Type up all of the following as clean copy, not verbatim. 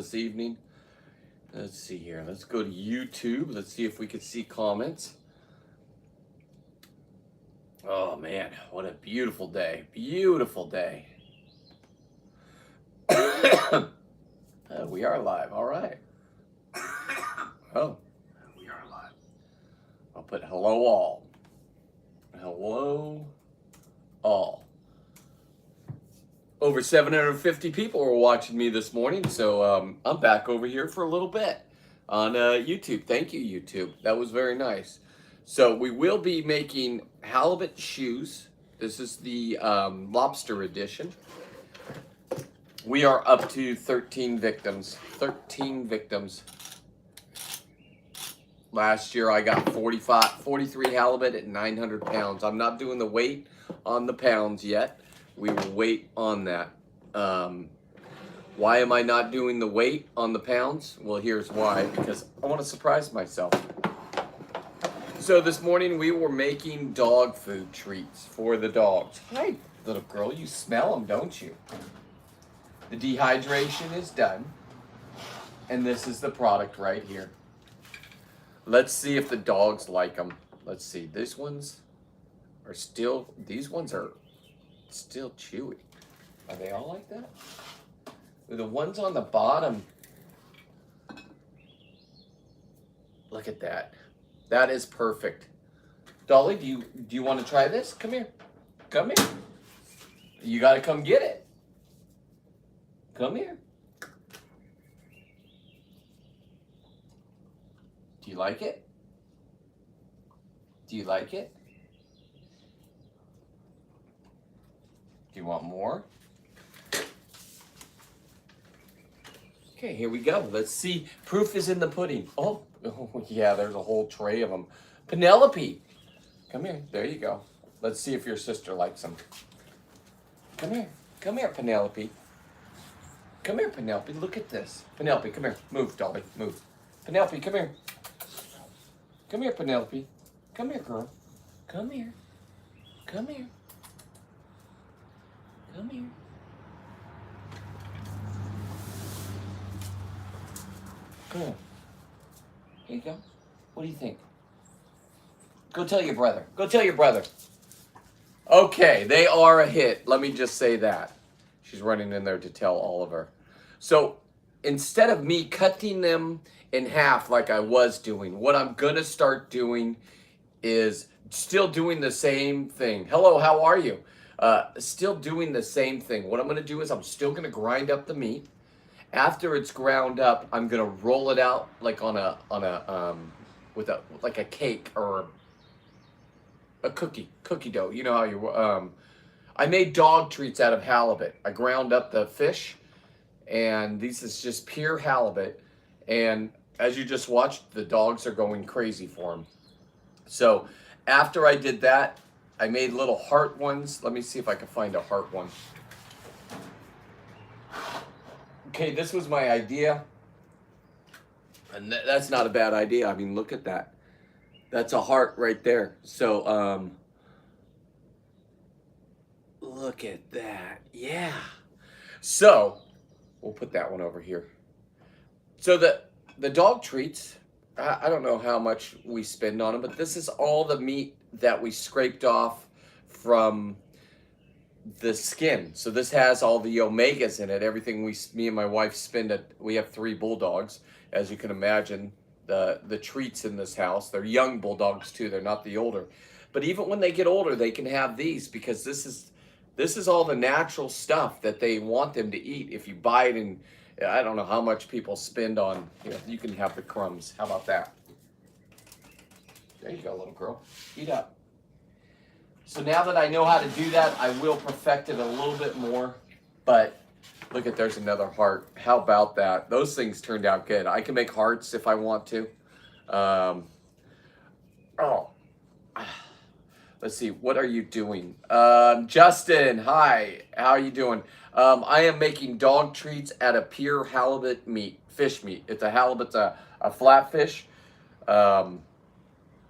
this evening. Let's see here. Let's go to YouTube. Let's see if we can see comments. Oh man, what a beautiful day. Beautiful day. We are live. All right. Oh, we are live. I'll put hello all. Hello all. Over 750 people were watching me this morning, so I'm back over here for a little bit on YouTube. Thank you, YouTube. That was very nice. So we will be making halibut shoes. This is the lobster edition. We are up to 13 victims. 13 victims. Last year I got 43 halibut at 900 pounds. I'm not doing the weight on the pounds yet. We will wait on that. Why am I not doing the weight on the pounds? Well, here's why. Because I want to surprise myself. So this morning we were making dog food treats for the dogs. Hi, little girl. You smell them, don't you? The dehydration is done. And this is the product right here. Let's see if the dogs like them. Let's see. These ones are still chewy. Are they all like that? The ones on the bottom. Look at that. That is perfect. Dolly, do you want to try this? Come here. Come here. You got to come get it. Come here. Do you like it? Do you like it? Do you want more? Okay, here we go. Let's see. Proof is in the pudding. Oh, yeah, there's a whole tray of them. Penelope, come here. There you go. Let's see if your sister likes them. Come here. Come here, Penelope. Come here, Penelope. Look at this. Penelope, come here. Move, Dolly. Move. Penelope, come here. Come here, Penelope. Come here, girl. Come here. Come here. Come here. Good. Here you go. What do you think? Go tell your brother. Go tell your brother. Okay, they are a hit. Let me just say that. She's running in there to tell Oliver. So instead of me cutting them in half like I was doing, what I'm going to start doing is still doing the same thing. Hello, how are you? Still doing the same thing. What I'm going to do is I'm still going to grind up the meat. After it's ground up, I'm going to roll it out like on a like a cake or a cookie dough. You know how you I made dog treats out of halibut. I ground up the fish, and this is just pure halibut. And as you just watched, the dogs are going crazy for them. So after I did that, I made little heart ones. Let me see if I can find a heart one. Okay, this was my idea. And that's not a bad idea. I mean, look at that. That's a heart right there. So, look at that. Yeah. So, we'll put that one over here. So the dog treats, I don't know how much we spend on them, but this is all the meat that we scraped off from the skin. So this has all the omegas in it. Everything me and my wife spend we have 3 bulldogs, as you can imagine. The treats in this house, they're young bulldogs too. They're not the older. But even when they get older, they can have these because this is all the natural stuff that they want them to eat. If you buy it, and I don't know how much people spend on, you can have the crumbs. How about that? There you go, little girl. Eat up. So now that I know how to do that, I will perfect it a little bit more. But look at, there's another heart. How about that? Those things turned out good. I can make hearts if I want to. Let's see. What are you doing? Justin, hi. How are you doing? I am making dog treats out of pure halibut meat, fish meat. It's a halibut's a flatfish.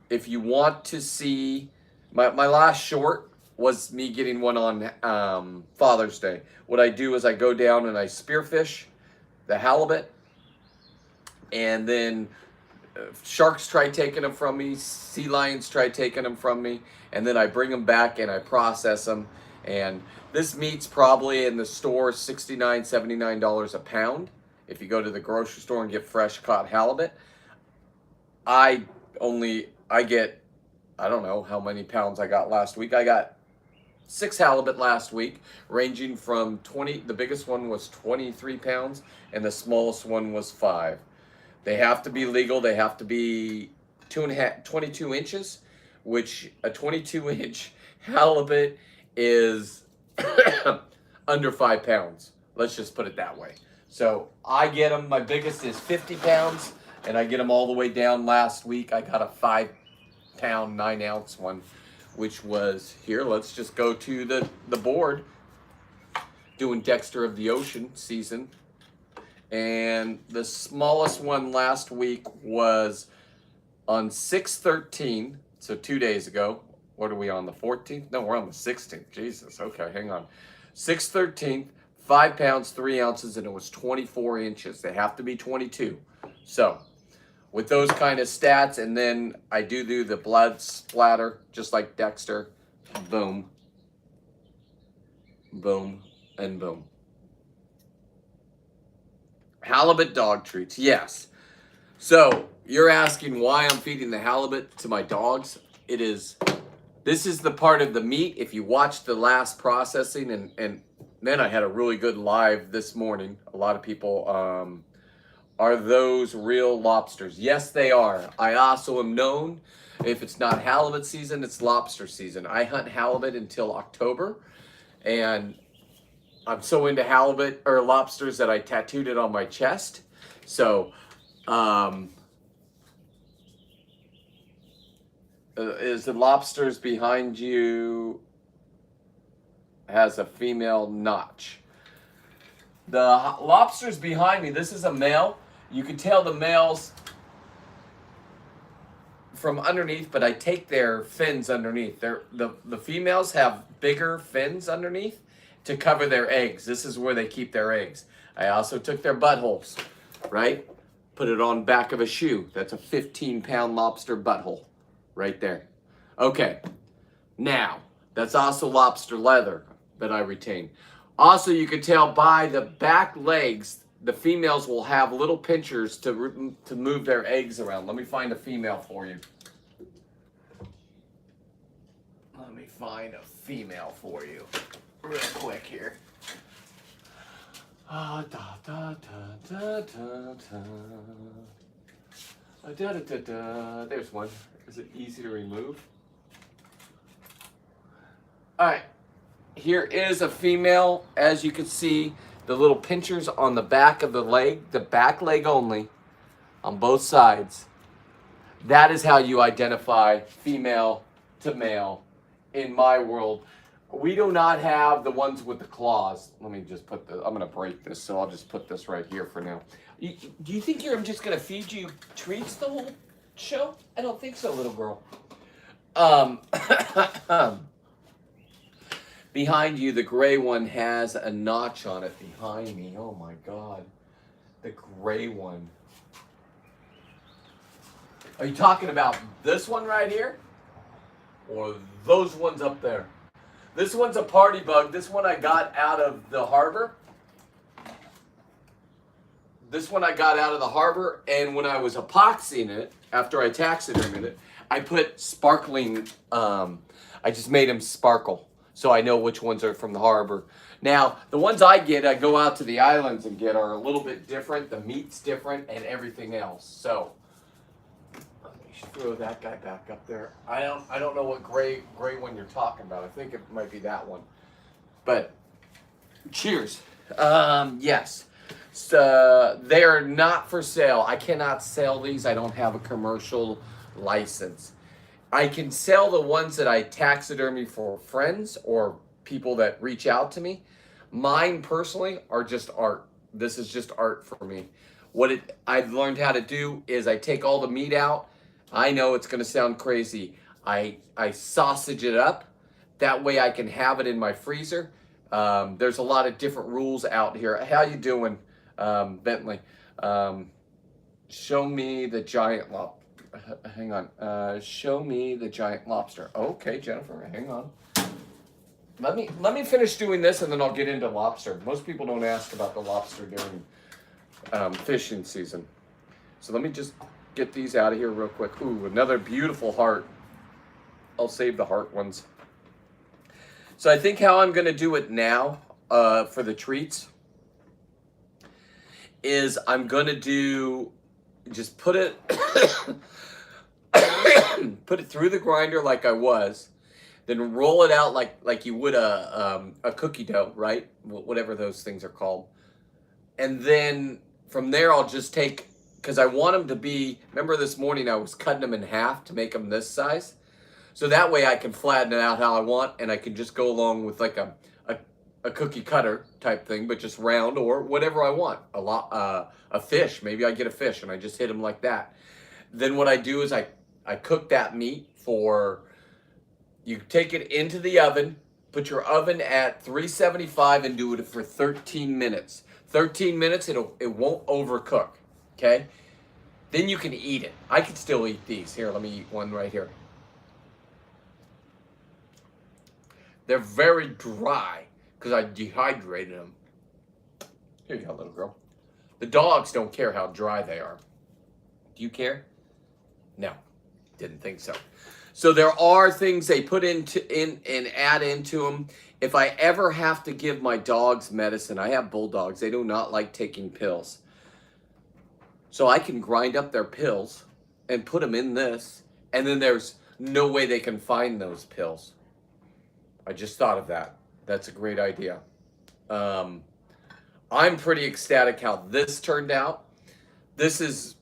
If you want to see, my last short was me getting one on Father's Day. What I do is I go down and I spearfish the halibut, And then sharks try taking them from me, sea lions try taking them from me, and then I bring them back and I process them. And this meat's probably in the store $69, $79 a pound. If you go to the grocery store and get fresh caught halibut, I get, I don't know how many pounds I got last week. I got 6 halibut last week, ranging from 20, the biggest one was 23 pounds, and the smallest one was 5. They have to be legal. They have to be 22 inches, which a 22-inch halibut is under 5 pounds. Let's just put it that way. So I get them. My biggest is 50 pounds, and I get them all the way down. Last week I got a 5-pound, 9-ounce one, which was here. Let's just go to the board. Doing Dexter of the Ocean season. And the smallest one last week was on 6/13, so 2 days ago. What are we on, the 14th? No, we're on the 16th. Jesus, okay, hang on. 6/13, 5 pounds, 3 ounces, and it was 24 inches. They have to be 22. So, with those kind of stats, and then I do the blood splatter, just like Dexter. Boom, boom, and boom. Halibut dog treats, yes. So you're asking why I'm feeding the halibut to my dogs. This is the part of the meat. If you watch the last processing, and then I had a really good live this morning. A lot of people, are those real lobsters? Yes, they are. I also am known, if it's not halibut season, it's lobster season. I hunt halibut until October, and I'm so into halibut or lobsters that I tattooed it on my chest. So, is the lobsters behind you has a female notch? The lobsters behind me, this is a male. You can tell the males from underneath, but I take their fins underneath. The females have bigger fins underneath to cover their eggs. This is where they keep their eggs. I also took their buttholes, right? Put it on back of a shoe. That's a 15-pound lobster butthole right there. Okay, now, that's also lobster leather that I retain. Also, you can tell by the back legs, the females will have little pinchers to move their eggs around. Let me find a female for you. Let me find a female for you real quick here. There's one. Is it easy to remove? All right. Here is a female. As you can see, the little pinchers on the back of the leg, the back leg only, on both sides. That is how you identify female to male in my world. We do not have the ones with the claws. Let me just put I'm going to break this, so I'll just put this right here for now. Do you think I'm just going to feed you treats the whole show? I don't think so, little girl. Behind you, the gray one has a notch on it behind me. Oh my God. The gray one. Are you talking about this one right here? Or those ones up there? This one's a party bug. This one I got out of the harbor. This one I got out of the harbor, and when I was epoxying it, after I taxidermied it, I put sparkling, I just made them sparkle, so I know which ones are from the harbor. Now, the ones I go out to the islands and get are a little bit different. The meat's different and everything else. So, let me throw that guy back up there. I don't know what gray one you're talking about. I think it might be that one. But, cheers. Yes. So, they are not for sale. I cannot sell these. I don't have a commercial license. I can sell the ones that I taxidermy for friends or people that reach out to me. Mine personally are just art. This is just art for me. I've learned how to do is I take all the meat out. I know it's going to sound crazy. I sausage it up. That way I can have it in my freezer. There's a lot of different rules out here. How you doing, Bentley? Show me the giant hang on. Show me the giant lobster. Okay, Jennifer, hang on. Let me finish doing this and then I'll get into lobster. Most people don't ask about the lobster during fishing season. So let me just get these out of here real quick. Ooh, another beautiful heart. I'll save the heart ones. So I think how I'm going to do it now for the treats is I'm going to do, just put it, put it through the grinder like I was, then roll it out like you would a cookie dough, right? Whatever those things are called. And then from there I'll just take, because I want them to be, remember this morning I was cutting them in half to make them this size? So that way I can flatten it out how I want, and I can just go along with like a cookie cutter type thing, but just round or whatever I want. A fish, maybe I get a fish and I just hit them like that. Then what I do is I cook that meat for, you take it into the oven, put your oven at 375 and do it for 13 minutes. 13 minutes, it won't overcook, okay? Then you can eat it. I can still eat these. Here, let me eat one right here. They're very dry because I dehydrated them. Here you go, little girl. The dogs don't care how dry they are. Do you care? No, didn't think so. So there are things they put in and add into them. If I ever have to give my dogs medicine, I have bulldogs. They do not like taking pills. So I can grind up their pills and put them in this, and then there's no way they can find those pills. I just thought of that. That's a great idea. I'm pretty ecstatic how this turned out. This is,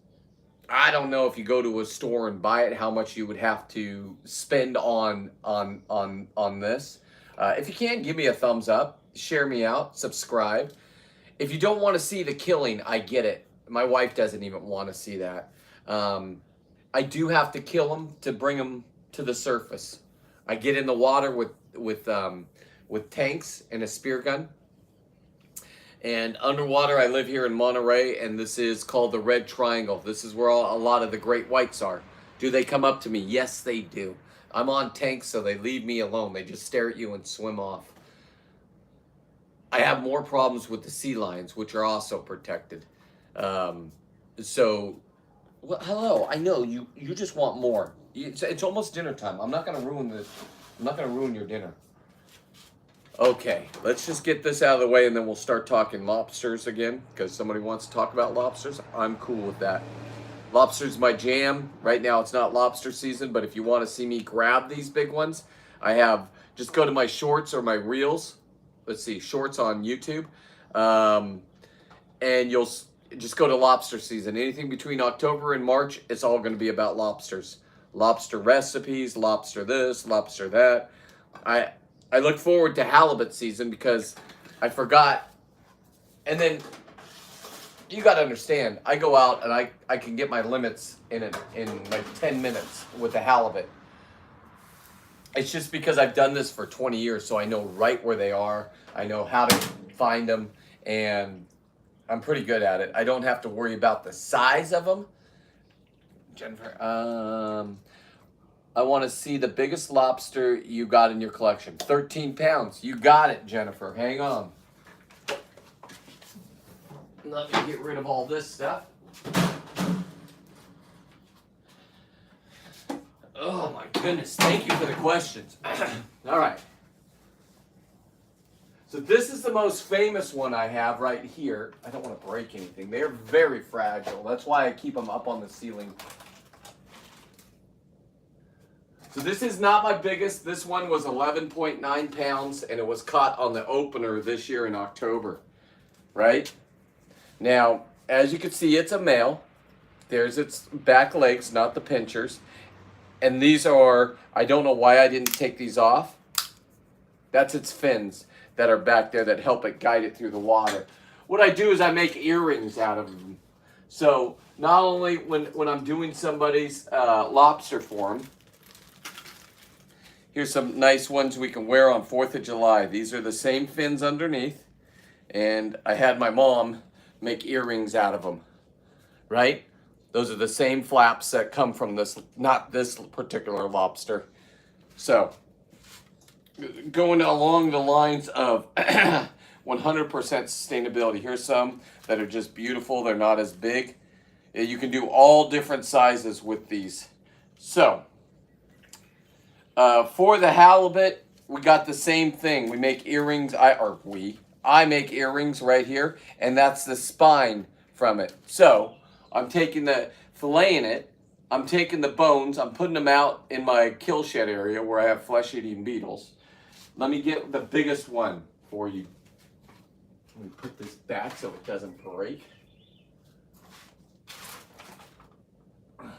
I don't know if you go to a store and buy it, how much you would have to spend on this. If you can, give me a thumbs up, share me out, subscribe. If you don't want to see the killing, I get it. My wife doesn't even want to see that. I do have to kill them to bring them to the surface. I get in the water with tanks and a spear gun. And underwater, I live here in Monterey, and this is called the Red Triangle. This is where a lot of the great whites are. Do they come up to me? Yes, they do. I'm on tanks, so they leave me alone. They just stare at you and swim off. I have more problems with the sea lions, which are also protected. So, well, hello. I know you just want more. It's almost dinner time. I'm not gonna ruin this. I'm not gonna ruin your dinner. Okay, let's just get this out of the way and then we'll start talking lobsters again, because somebody wants to talk about lobsters. I'm cool with that. Lobster's my jam. Right now it's not lobster season, but if you want to see me grab these big ones, I have, just go to my shorts or my reels. Let's see, shorts on YouTube. And you'll just go to lobster season. Anything between October and March, it's all going to be about lobsters. Lobster recipes, lobster this, lobster that. I look forward to halibut season because I forgot. And then you got to understand, I go out and I can get my limits in like 10 minutes with the halibut. It's just because I've done this for 20 years, so I know right where they are. I know how to find them, and I'm pretty good at it. I don't have to worry about the size of them. Jennifer, I want to see the biggest lobster you got in your collection. 13 pounds. You got it, Jennifer. Hang on. Let me get rid of all this stuff. Oh my goodness. Thank you for the questions. All right. So this is the most famous one I have right here. I don't want to break anything. They're very fragile. That's why I keep them up on the ceiling. So this is not my biggest. This one was 11.9 pounds, and it was caught on the opener this year in October, right? Now, as you can see, it's a male. There's its back legs, not the pinchers. And these are, I don't know why I didn't take these off. That's its fins that are back there that help it guide it through the water. What I do is I make earrings out of them. So not only when I'm doing somebody's lobster for them, here's some nice ones we can wear on 4th of July. These are the same fins underneath. And I had my mom make earrings out of them, right? Those are the same flaps that come from this, not this particular lobster. So, going along the lines of 100% sustainability. Here's some that are just beautiful. They're not as big. You can do all different sizes with these. So, for the halibut, we got the same thing. We make earrings. I make earrings right here, and that's the spine from it. So, I'm taking filleting it. I'm taking the bones. I'm putting them out in my kill shed area where I have flesh-eating beetles. Let me get the biggest one for you. Let me put this back so it doesn't break. And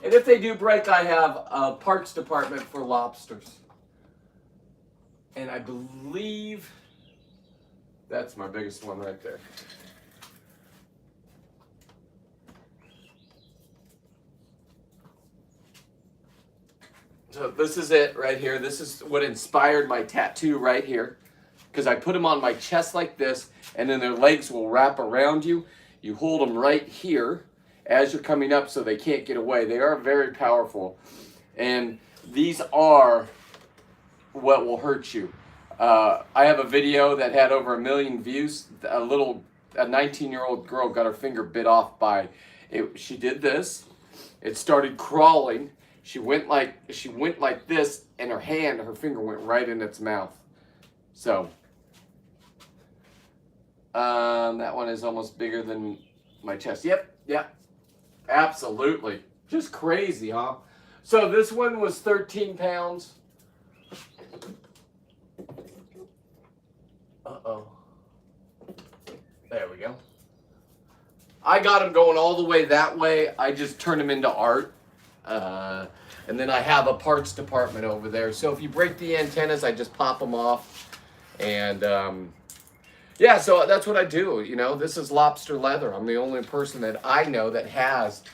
if they do break, I have a parts department for lobsters. And I believe that's my biggest one right there. So this is it right here. This is what inspired my tattoo right here. Because I put them on my chest like this, and then their legs will wrap around you. You hold them right here as you're coming up so they can't get away. They are very powerful. And these are what will hurt you. I have a video that had over 1 million views. A 19-year-old girl got her finger bit off by it. She did this. It started crawling. She went like this, and her finger went right in its mouth. So that one is almost bigger than my chest. Yep, absolutely. Just crazy, huh? So this one was 13 pounds. Uh-oh. There we go. I got them going all the way that way. I just turned them into art. And then I have a parts department over there. So if you break the antennas, I just pop them off. And yeah, so that's what I do. You know, this is lobster leather. I'm the only person that I know that has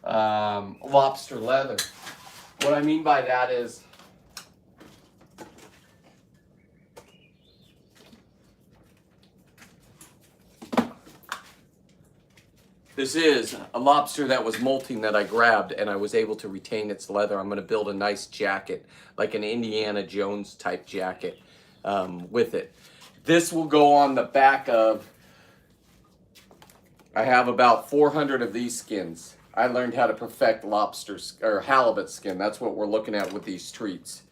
lobster leather. What I mean by that is this is a lobster that was molting that I grabbed, and I was able to retain its leather. I'm going to build a nice jacket, like an Indiana Jones type jacket with it. This will go on the back of, I have about 400 of these skins. I learned how to perfect lobsters or halibut skin. That's what we're looking at with these treats.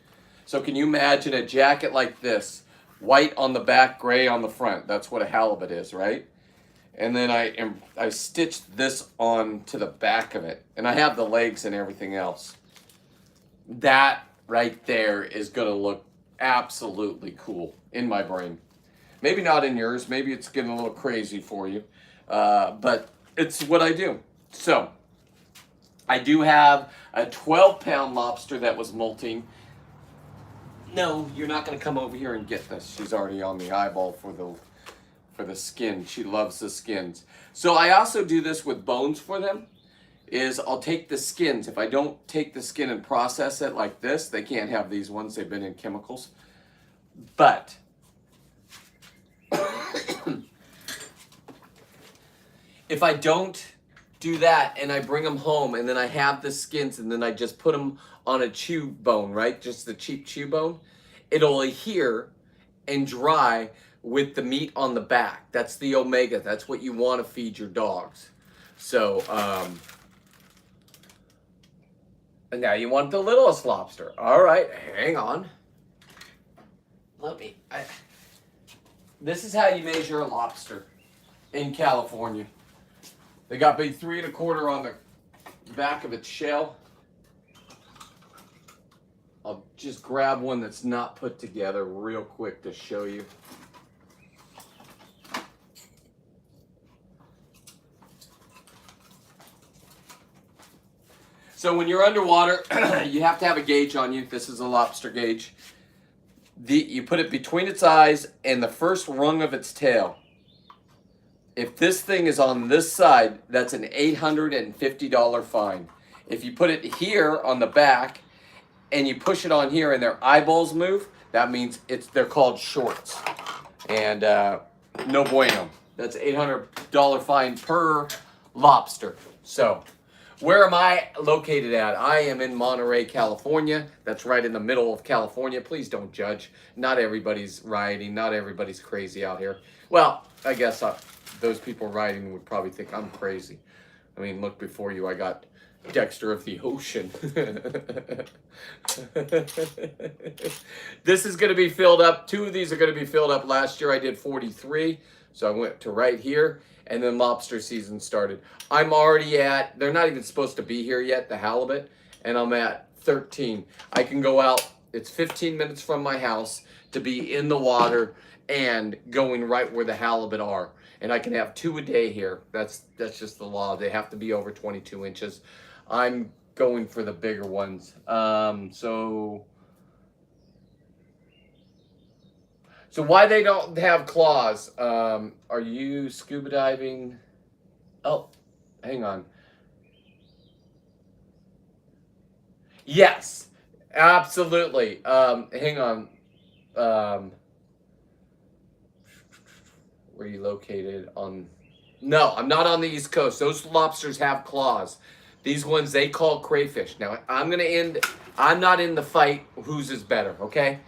So can you imagine a jacket like this, white on the back, gray on the front? That's what a halibut is, right? And then I stitched this on to the back of it. And I have the legs and everything else. That right there is going to look absolutely cool in my brain. Maybe not in yours. Maybe it's getting a little crazy for you. But it's what I do. So, I do have a 12-pound lobster that was molting. No, you're not going to come over here and get this. She's already on the eyeball for the skin. She loves the skins. So I also do this with bones for them. I'll take the skins. If I don't take the skin and process it like this, they can't have these ones. They've been in chemicals. But if I don't do that and I bring them home and then I have the skins and then I just put them on a chew bone, right? Just the cheap chew bone, it'll adhere and dry with the meat on the back. That's the omega. That's what you want to feed your dogs. So, and now you want the littlest lobster. All right, hang on. This is how you measure a lobster in California. They got big 3 1/4 on the back of its shell. I'll just grab one that's not put together real quick to show you. So when you're underwater, you have to have a gauge on you. This is a lobster gauge. You put it between its eyes and the first rung of its tail. If this thing is on this side, that's an $850 fine. If you put it here on the back and you push it on here and their eyeballs move, that means they're called shorts. And no bueno. That's $800 fine per lobster. So, where am I located at? I am in Monterey, California. That's right in the middle of California. Please don't judge. Not everybody's rioting. Not everybody's crazy out here. Well, I guess those people rioting would probably think I'm crazy. I mean, look before you. I got Dexter of the Ocean. This is going to be filled up. 2 of these are going to be filled up. Last year I did 43. So I went to right here. And then lobster season started. I'm already at, they're not even supposed to be here yet, the halibut, and I'm at 13. I can go out, it's 15 minutes from my house to be in the water and going right where the halibut are. And I can have 2 a day here. That's just the law. They have to be over 22 inches. I'm going for the bigger ones. So why they don't have claws? Are you scuba diving? Oh, hang on. Yes, absolutely. Hang on. Where are you located on? No, I'm not on the East Coast. Those lobsters have claws. These ones they call crayfish. Now, I'm not in the fight whose is better, okay?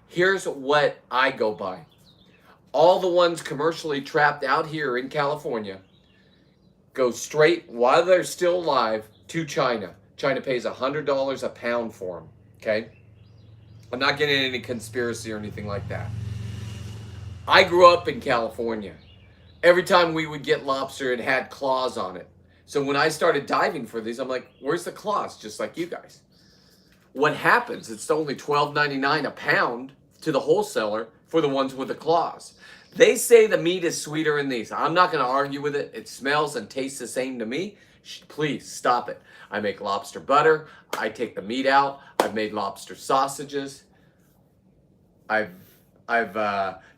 Here's what I go by. All the ones commercially trapped out here in California go straight, while they're still alive, to China. China pays $100 a pound for them, okay? I'm not getting any conspiracy or anything like that. I grew up in California. Every time we would get lobster, it had claws on it. So when I started diving for these, I'm like, where's the claws? Just like you guys. What happens? It's only $12.99 a pound to the wholesaler for the ones with the claws. They say the meat is sweeter in these. I'm not going to argue with it. It smells and tastes the same to me. Please stop it. I make lobster butter. I take the meat out. I've made lobster sausages. I've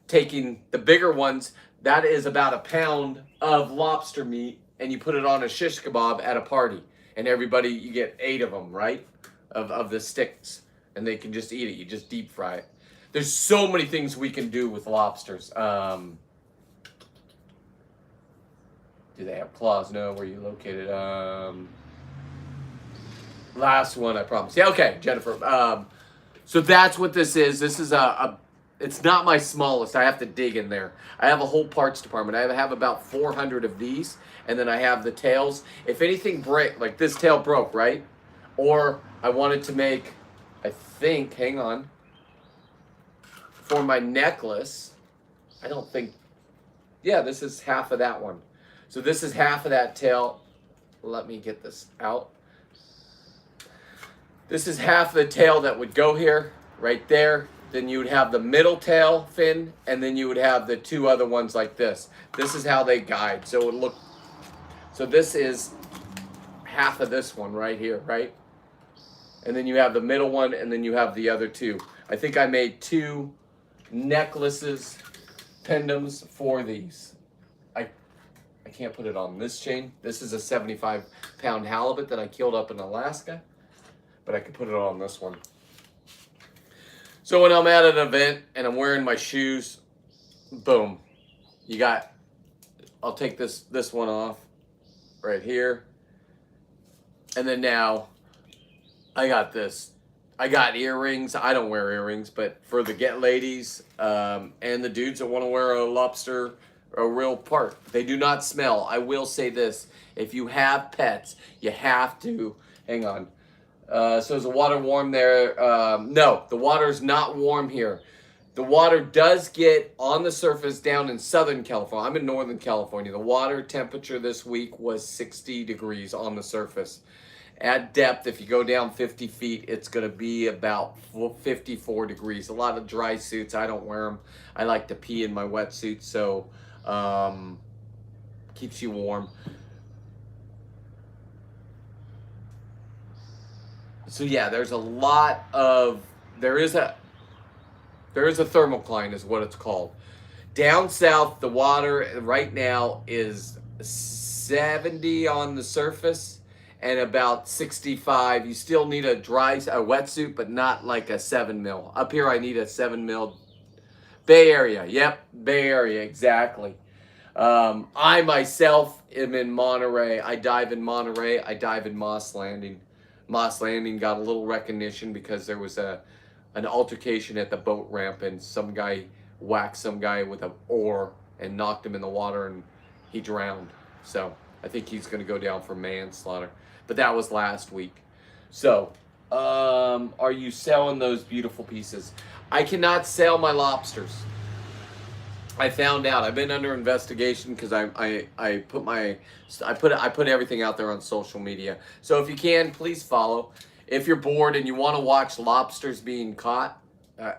taken the bigger ones. That is about a pound of lobster meat, and you put it on a shish kebab at a party, and everybody, you get 8 of them, right? Of the sticks, and they can just eat it. You just deep fry it. There's so many things we can do with lobsters. Do they have claws? No. Where are you located? Last one, I promise. Yeah, okay, Jennifer. So that's what this is. This is it's not my smallest. I have to dig in there. I have a whole parts department. I have about 400 of these, and then I have the tails. If anything break, like this tail broke, right? Or I wanted to make, I think, hang on, for my necklace, I don't think, yeah, this is half of that one. So this is half of that tail. Let me get this out. This is half the tail that would go here, right there. Then you would have the middle tail fin, and then you would have the 2 other ones like this. This is how they guide. So it would look, so this is half of this one right here, right? And then you have the middle one, and then you have the other 2. I think I made 2 necklaces, pendants for these. I can't put it on this chain. This is a 75-pound halibut that I killed up in Alaska, but I could put it on this one. So when I'm at an event and I'm wearing my shoes, boom, you got, I'll take this one off right here. And then now I got this. I got earrings. I don't wear earrings, but for the ladies and the dudes that want to wear a lobster, a real part, they do not smell. I will say this. If you have pets, you have to, hang on. So is the water warm there? No, the water is not warm here. The water does get on the surface down in Southern California. I'm in Northern California. The water temperature this week was 60 degrees on the surface. At depth, if you go down 50 feet, it's going to be about 54 degrees. A lot of dry suits. I don't wear them. I like to pee in my wetsuit, so keeps you warm. So yeah, there's a lot of, there is a thermocline is what it's called. Down south, the water right now is 70 on the surface and about 65. You still need a wetsuit, but not like a 7 mil. Up here, I need a 7 mil. Bay Area, yep, Bay Area, exactly. I myself am in Monterey. I dive in Monterey. I dive in Moss Landing. Moss Landing got a little recognition because there was an altercation at the boat ramp, and some guy whacked some guy with an oar and knocked him in the water, and he drowned. So I think he's going to go down for manslaughter. But that was last week. So, are you selling those beautiful pieces? I cannot sell my lobsters. I found out. I've been under investigation because I put everything out there on social media. So if you can, please follow. If you're bored and you want to watch lobsters being caught,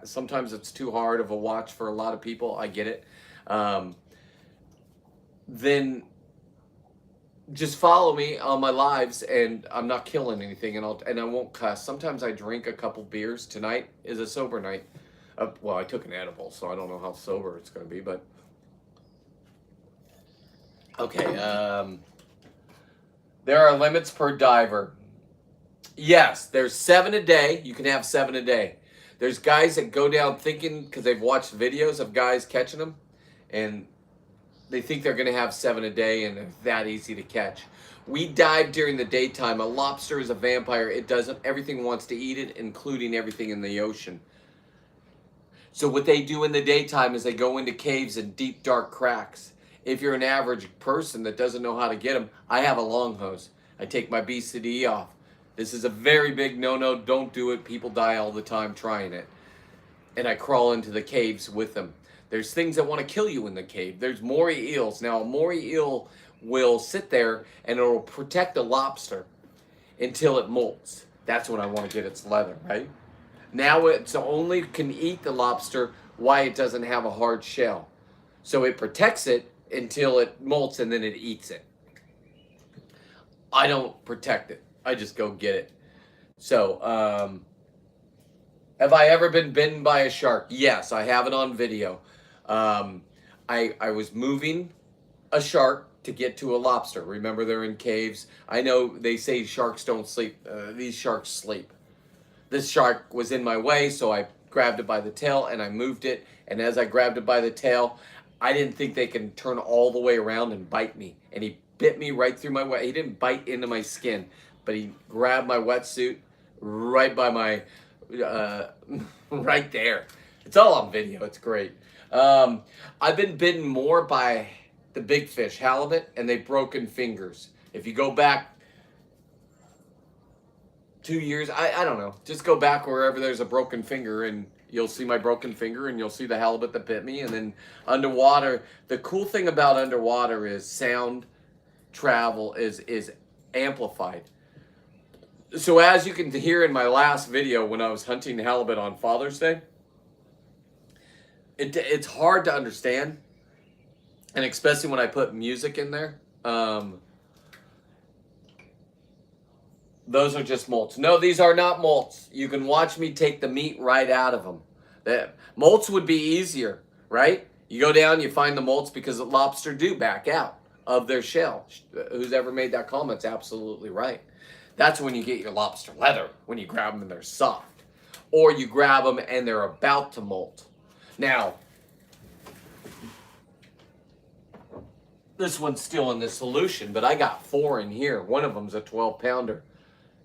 sometimes it's too hard of a watch for a lot of people. I get it. Then just follow me on my lives, and I'm not killing anything, and I won't cuss. Sometimes I drink a couple beers. Tonight is a sober night. Well, I took an edible, so I don't know how sober it's going to be, but okay. There are limits per diver. Yes, there's 7 a day. You can have 7 a day. There's guys that go down thinking, because they've watched videos of guys catching them, and they think they're going to have 7 a day, and they're that easy to catch. We dive during the daytime. A lobster is a vampire. It doesn't. Everything wants to eat it, including everything in the ocean. So what they do in the daytime is they go into caves and deep, dark cracks. If you're an average person that doesn't know how to get them, I have a long hose. I take my BCD off. This is a very big no-no. Don't do it. People die all the time trying it. And I crawl into the caves with them. There's things that want to kill you in the cave. There's moray eels. Now, a moray eel will sit there and it will protect the lobster until it molts. That's when I want to get its leather, right? Now it's only can eat the lobster why it doesn't have a hard shell. So it protects it until it molts, and then it eats it. I don't protect it. I just go get it. So, have I ever been bitten by a shark? Yes, I have it on video. I was moving a shark to get to a lobster. Remember, they're in caves. I know they say sharks don't sleep. These sharks sleep. This shark was in my way, so I grabbed it by the tail and I moved it. And as I grabbed it by the tail, I didn't think they can turn all the way around and bite me. And he bit me right through my wet. He didn't bite into my skin, but he grabbed my wetsuit right by my, right there. It's all on video. It's great. I've been bitten more by the big fish, halibut, and they've broken fingers. If you go back 2 years, I don't know. Just go back wherever there's a broken finger and you'll see my broken finger and you'll see the halibut that bit me. And then underwater, the cool thing about underwater is sound travel is amplified. So as you can hear in my last video when I was hunting halibut on Father's Day, it's hard to understand. And especially when I put music in there. Those are just molts. No, these are not molts. You can watch me take the meat right out of them. Molts would be easier, right? You go down, you find the molts because the lobster do back out of their shell. Who's ever made that comment's absolutely right. That's when you get your lobster leather, when you grab them and they're soft. Or you grab them and they're about to molt. Now, this one's still in the solution, but I got 4 in here. One of them's a 12-pounder.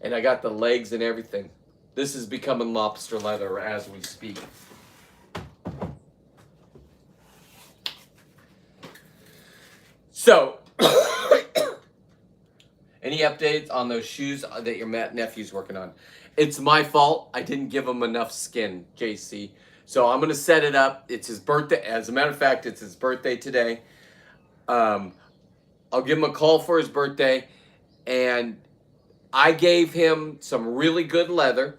And I got the legs and everything. This is becoming lobster leather as we speak. So, any updates on those shoes that your nephew's working on? It's my fault. I didn't give him enough skin, JC. So I'm going to set it up. It's his birthday. As a matter of fact, it's his birthday today. I'll give him a call for his birthday, and I gave him some really good leather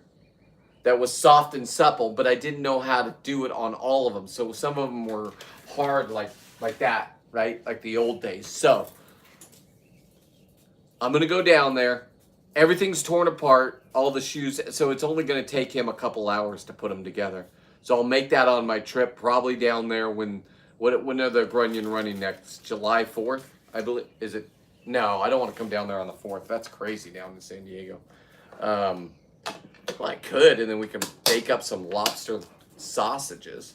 that was soft and supple, but I didn't know how to do it on all of them. So some of them were hard like that, right? Like the old days. So I'm going to go down there. Everything's torn apart, all the shoes. So it's only going to take him a couple hours to put them together. So I'll make that on my trip, probably down there when are the Grunion running next? July 4th, I believe. Is it? No, I don't want to come down there on the 4th. That's crazy down in San Diego. Well, I could, and then we can bake up some lobster sausages.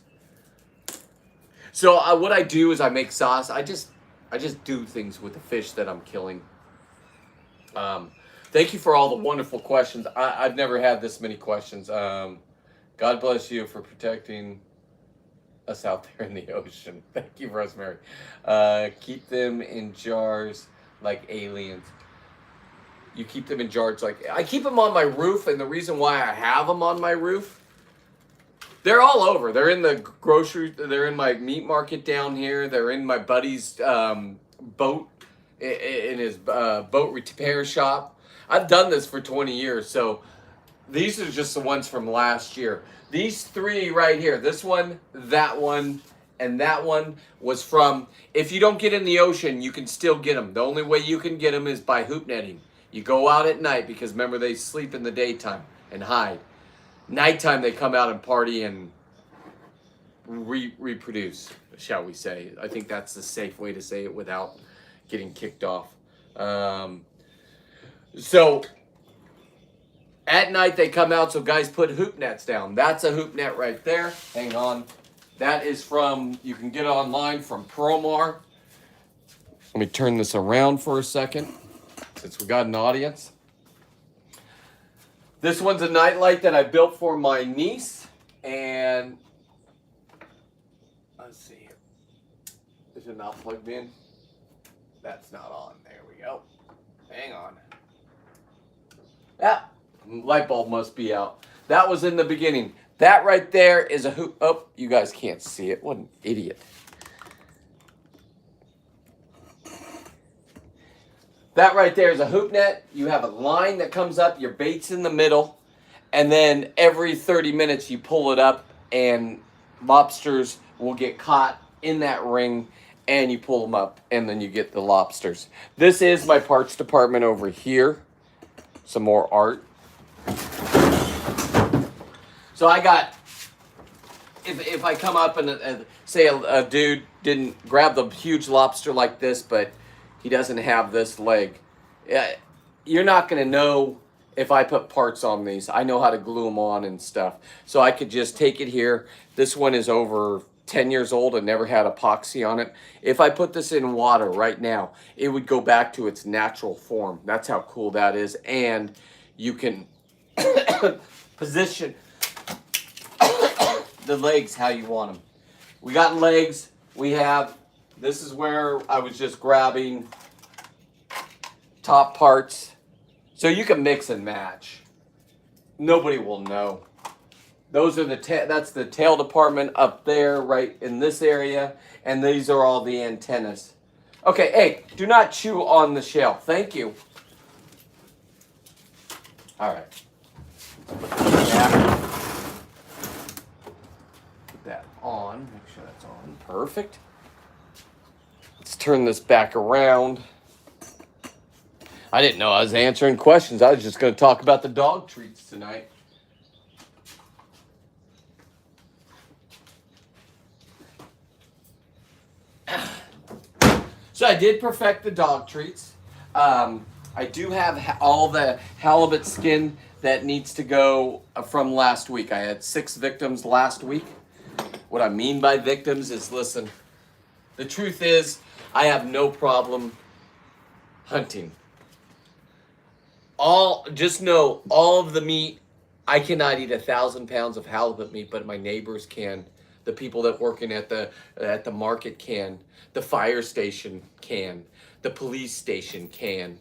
So what I do is I make sauce. I just I just do things with the fish that I'm killing. Thank you for all the wonderful questions. I've never had this many questions. God bless you for protecting us out there in the ocean. Thank you, Rosemary. Keep them in jars like aliens. You keep them in jars like... I keep them on my roof, and the reason why I have them on my roof, they're all over. They're in the grocery... They're in my meat market down here. They're in my buddy's boat, in his boat repair shop. I've done this for 20 years, so these are just the ones from last year. These three right here, this one, and that one was from... If you don't get in the ocean, you can still get them. The only way you can get them is by hoop netting. You go out at night because, remember, they sleep in the daytime and hide. Nighttime, they come out and party and reproduce, shall we say. I think that's the safe way to say it without getting kicked off. So, at night, they come out, so guys put hoop nets down. That's a hoop net right there. Hang on. That is from, you can get it online from Promar. Let me turn this around for a second, since we got an audience. This one's a nightlight that I built for my niece, and let's see here. Is it not plugged in? That's not on. There we go. Hang on. Yeah, light bulb must be out. That was in the beginning. That right there is a hoop. Oh, you guys can't see it. What an idiot. That right there is a hoop net. You have a line that comes up, your bait's in the middle, and then every 30 minutes you pull it up and lobsters will get caught in that ring, and you pull them up and then you get the lobsters. This is my parts department over here. Some more art. So I got, if I come up and say a dude didn't grab the huge lobster like this, but he doesn't have this leg. You're not going to know if I put parts on these. I know how to glue them on and stuff. So I could just take it here. This one is over 10 years old and never had epoxy on it. If I put this in water right now, it would go back to its natural form. That's how cool that is. And you can position the legs how you want them. We got legs. We have... This is where I was just grabbing top parts. So you can mix and match. Nobody will know. Those are that's the tail department up there, right in this area. And these are all the antennas. Okay, hey, do not chew on the shell. Thank you. All right. Put that on. Make sure that's on. Perfect. Let's turn this back around. I didn't know I was answering questions. I was just going to talk about the dog treats tonight. So I did perfect the dog treats. I do have all the halibut skin that needs to go from last week. I had 6 victims last week. What I mean by victims is, listen, the truth is, I have no problem hunting. Just know, all of the meat, I cannot eat 1,000 pounds of halibut meat, but my neighbors can. The people that working at the market can. The fire station can. The police station can.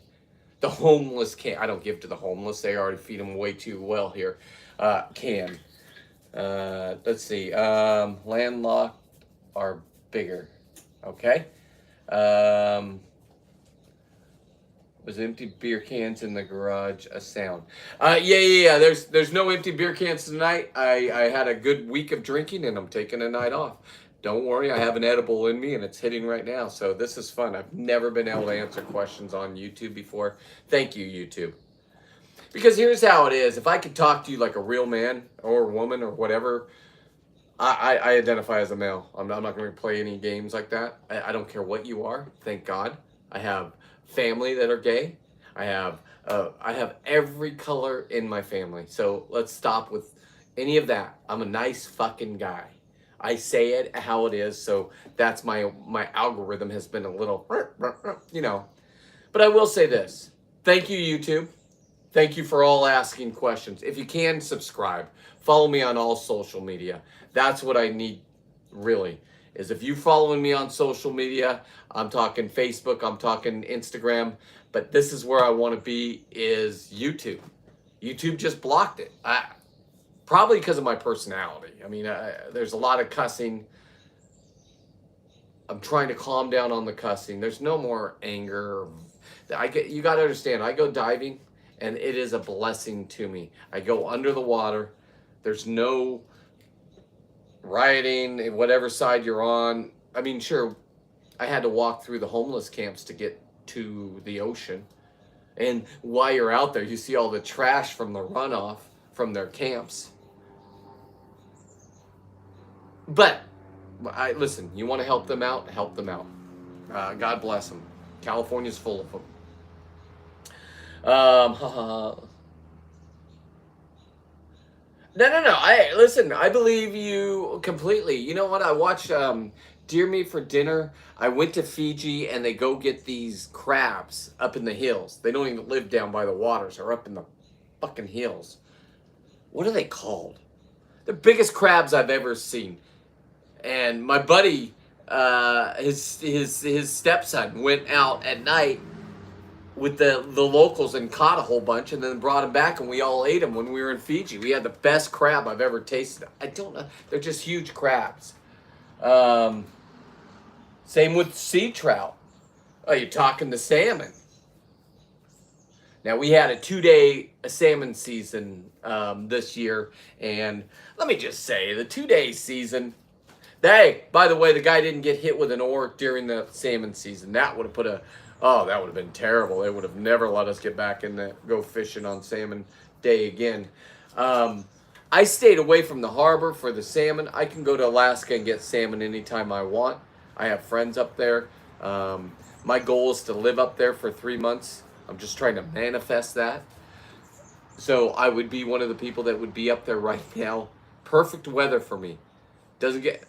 The homeless can. I don't give to the homeless. They already feed them way too well here. Can. Let's see. Landlocked are bigger. Okay. Was empty beer cans in the garage a sound? Yeah. There's no empty beer cans tonight. I had a good week of drinking and I'm taking a night off. Don't worry, I have an edible in me and it's hitting right now. So this is fun. I've never been able to answer questions on YouTube before. Thank you, YouTube. Because here's how it is. If I could talk to you like a real man or woman or whatever, I identify as a male. I'm not going to play any games like that. I don't care what you are. Thank God. I have family that are gay. I have every color in my family. So let's stop with any of that. I'm a nice fucking guy. I say it how it is, so that's my algorithm has been a little, you know. But I will say this. Thank you, YouTube. Thank you for all asking questions. If you can, subscribe. Follow me on all social media. That's what I need, really, is if you following me on social media, I'm talking Facebook, I'm talking Instagram, but this is where I want to be, is YouTube. YouTube just blocked it. Probably because of my personality. I mean, there's a lot of cussing. I'm trying to calm down on the cussing. There's no more anger. You got to understand, I go diving, and it is a blessing to me. I go under the water. There's no rioting, whatever side you're on. I mean, sure, I had to walk through the homeless camps to get to the ocean. And while you're out there, you see all the trash from the runoff from their camps. But listen, you want to help them out? Help them out. God bless them. California's full of them. No. Listen, I believe you completely. You know what? I watched Deer Meat for Dinner. I went to Fiji, and they go get these crabs up in the hills. They don't even live down by the waters. They're up in the fucking hills. What are they called? The biggest crabs I've ever seen. And my buddy, his stepson went out at night with the locals and caught a whole bunch and then brought them back, and we all ate them when we were in Fiji. We had the best crab I've ever tasted. I don't know. They're just huge crabs. Same with sea trout. Oh, you're talking the salmon. Now, we had a 2-day salmon season this year, and let me just say, the 2-day season, hey, by the way, the guy didn't get hit with an oar during the salmon season. That would have that would have been terrible. They would have never let us get back in the go fishing on salmon day again. I stayed away from the harbor for the salmon. I can go to Alaska and get salmon anytime I want. I have friends up there. My goal is to live up there for 3 months. I'm just trying to manifest that. So I would be one of the people that would be up there right now. Perfect weather for me.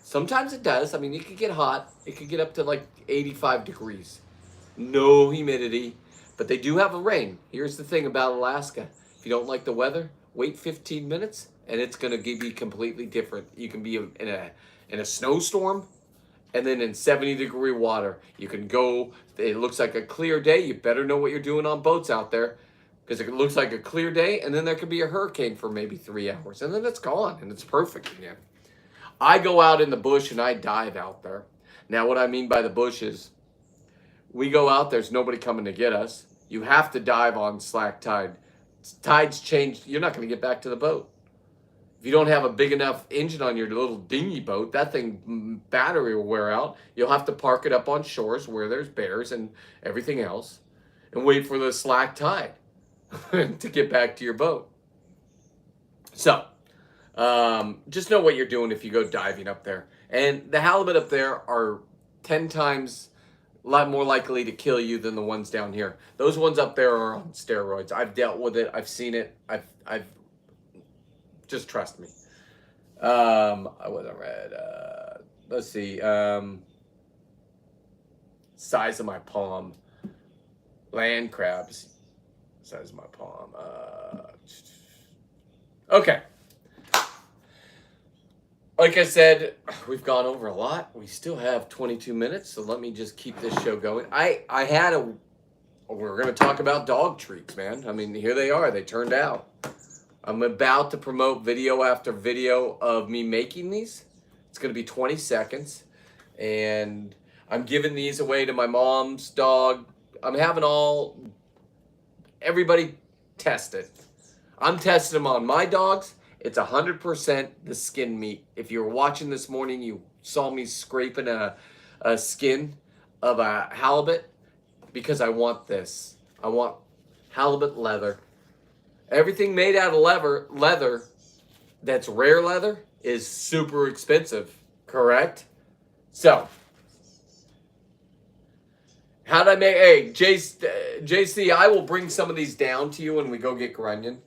Sometimes it does. I mean, it could get hot. It could get up to like 85 degrees. No humidity. But they do have a rain. Here's the thing about Alaska. If you don't like the weather, wait 15 minutes and it's going to be completely different. You can be in a snowstorm and then in 70-degree water. You can go, it looks like a clear day. You better know what you're doing on boats out there, because it looks like a clear day, and then there could be a hurricane for maybe 3 hours, and then it's gone, and it's perfect again. I go out in the bush and I dive out there. Now, what I mean by the bush is we go out, there's nobody coming to get us. You have to dive on slack tide. Tides change. You're not going to get back to the boat. If you don't have a big enough engine on your little dinghy boat, that thing, battery will wear out. You'll have to park it up on shores where there's bears and everything else and wait for the slack tide to get back to your boat. So, just know what you're doing if you go diving up there. And the halibut up there are 10 times a lot more likely to kill you than the ones down here. Those ones up there are on steroids. I've dealt with it. I've seen it. I've just trust me. I wasn't read. Let's see. Size of my palm. Land crabs. Size of my palm. Okay. Like I said, we've gone over a lot. We still have 22 minutes, so let me just keep this show going. We're going to talk about dog treats, man. I mean, here they are. They turned out. I'm about to promote video after video of me making these. It's going to be 20 seconds. And I'm giving these away to my mom's dog. I'm having everybody test it. I'm testing them on my dogs. It's 100% the skin meat. If you were watching this morning, you saw me scraping a skin of a halibut because I want this. I want halibut leather. Everything made out of leather that's rare leather is super expensive, correct? So, how'd I make, hey, JC, I will bring some of these down to you when we go get grunion.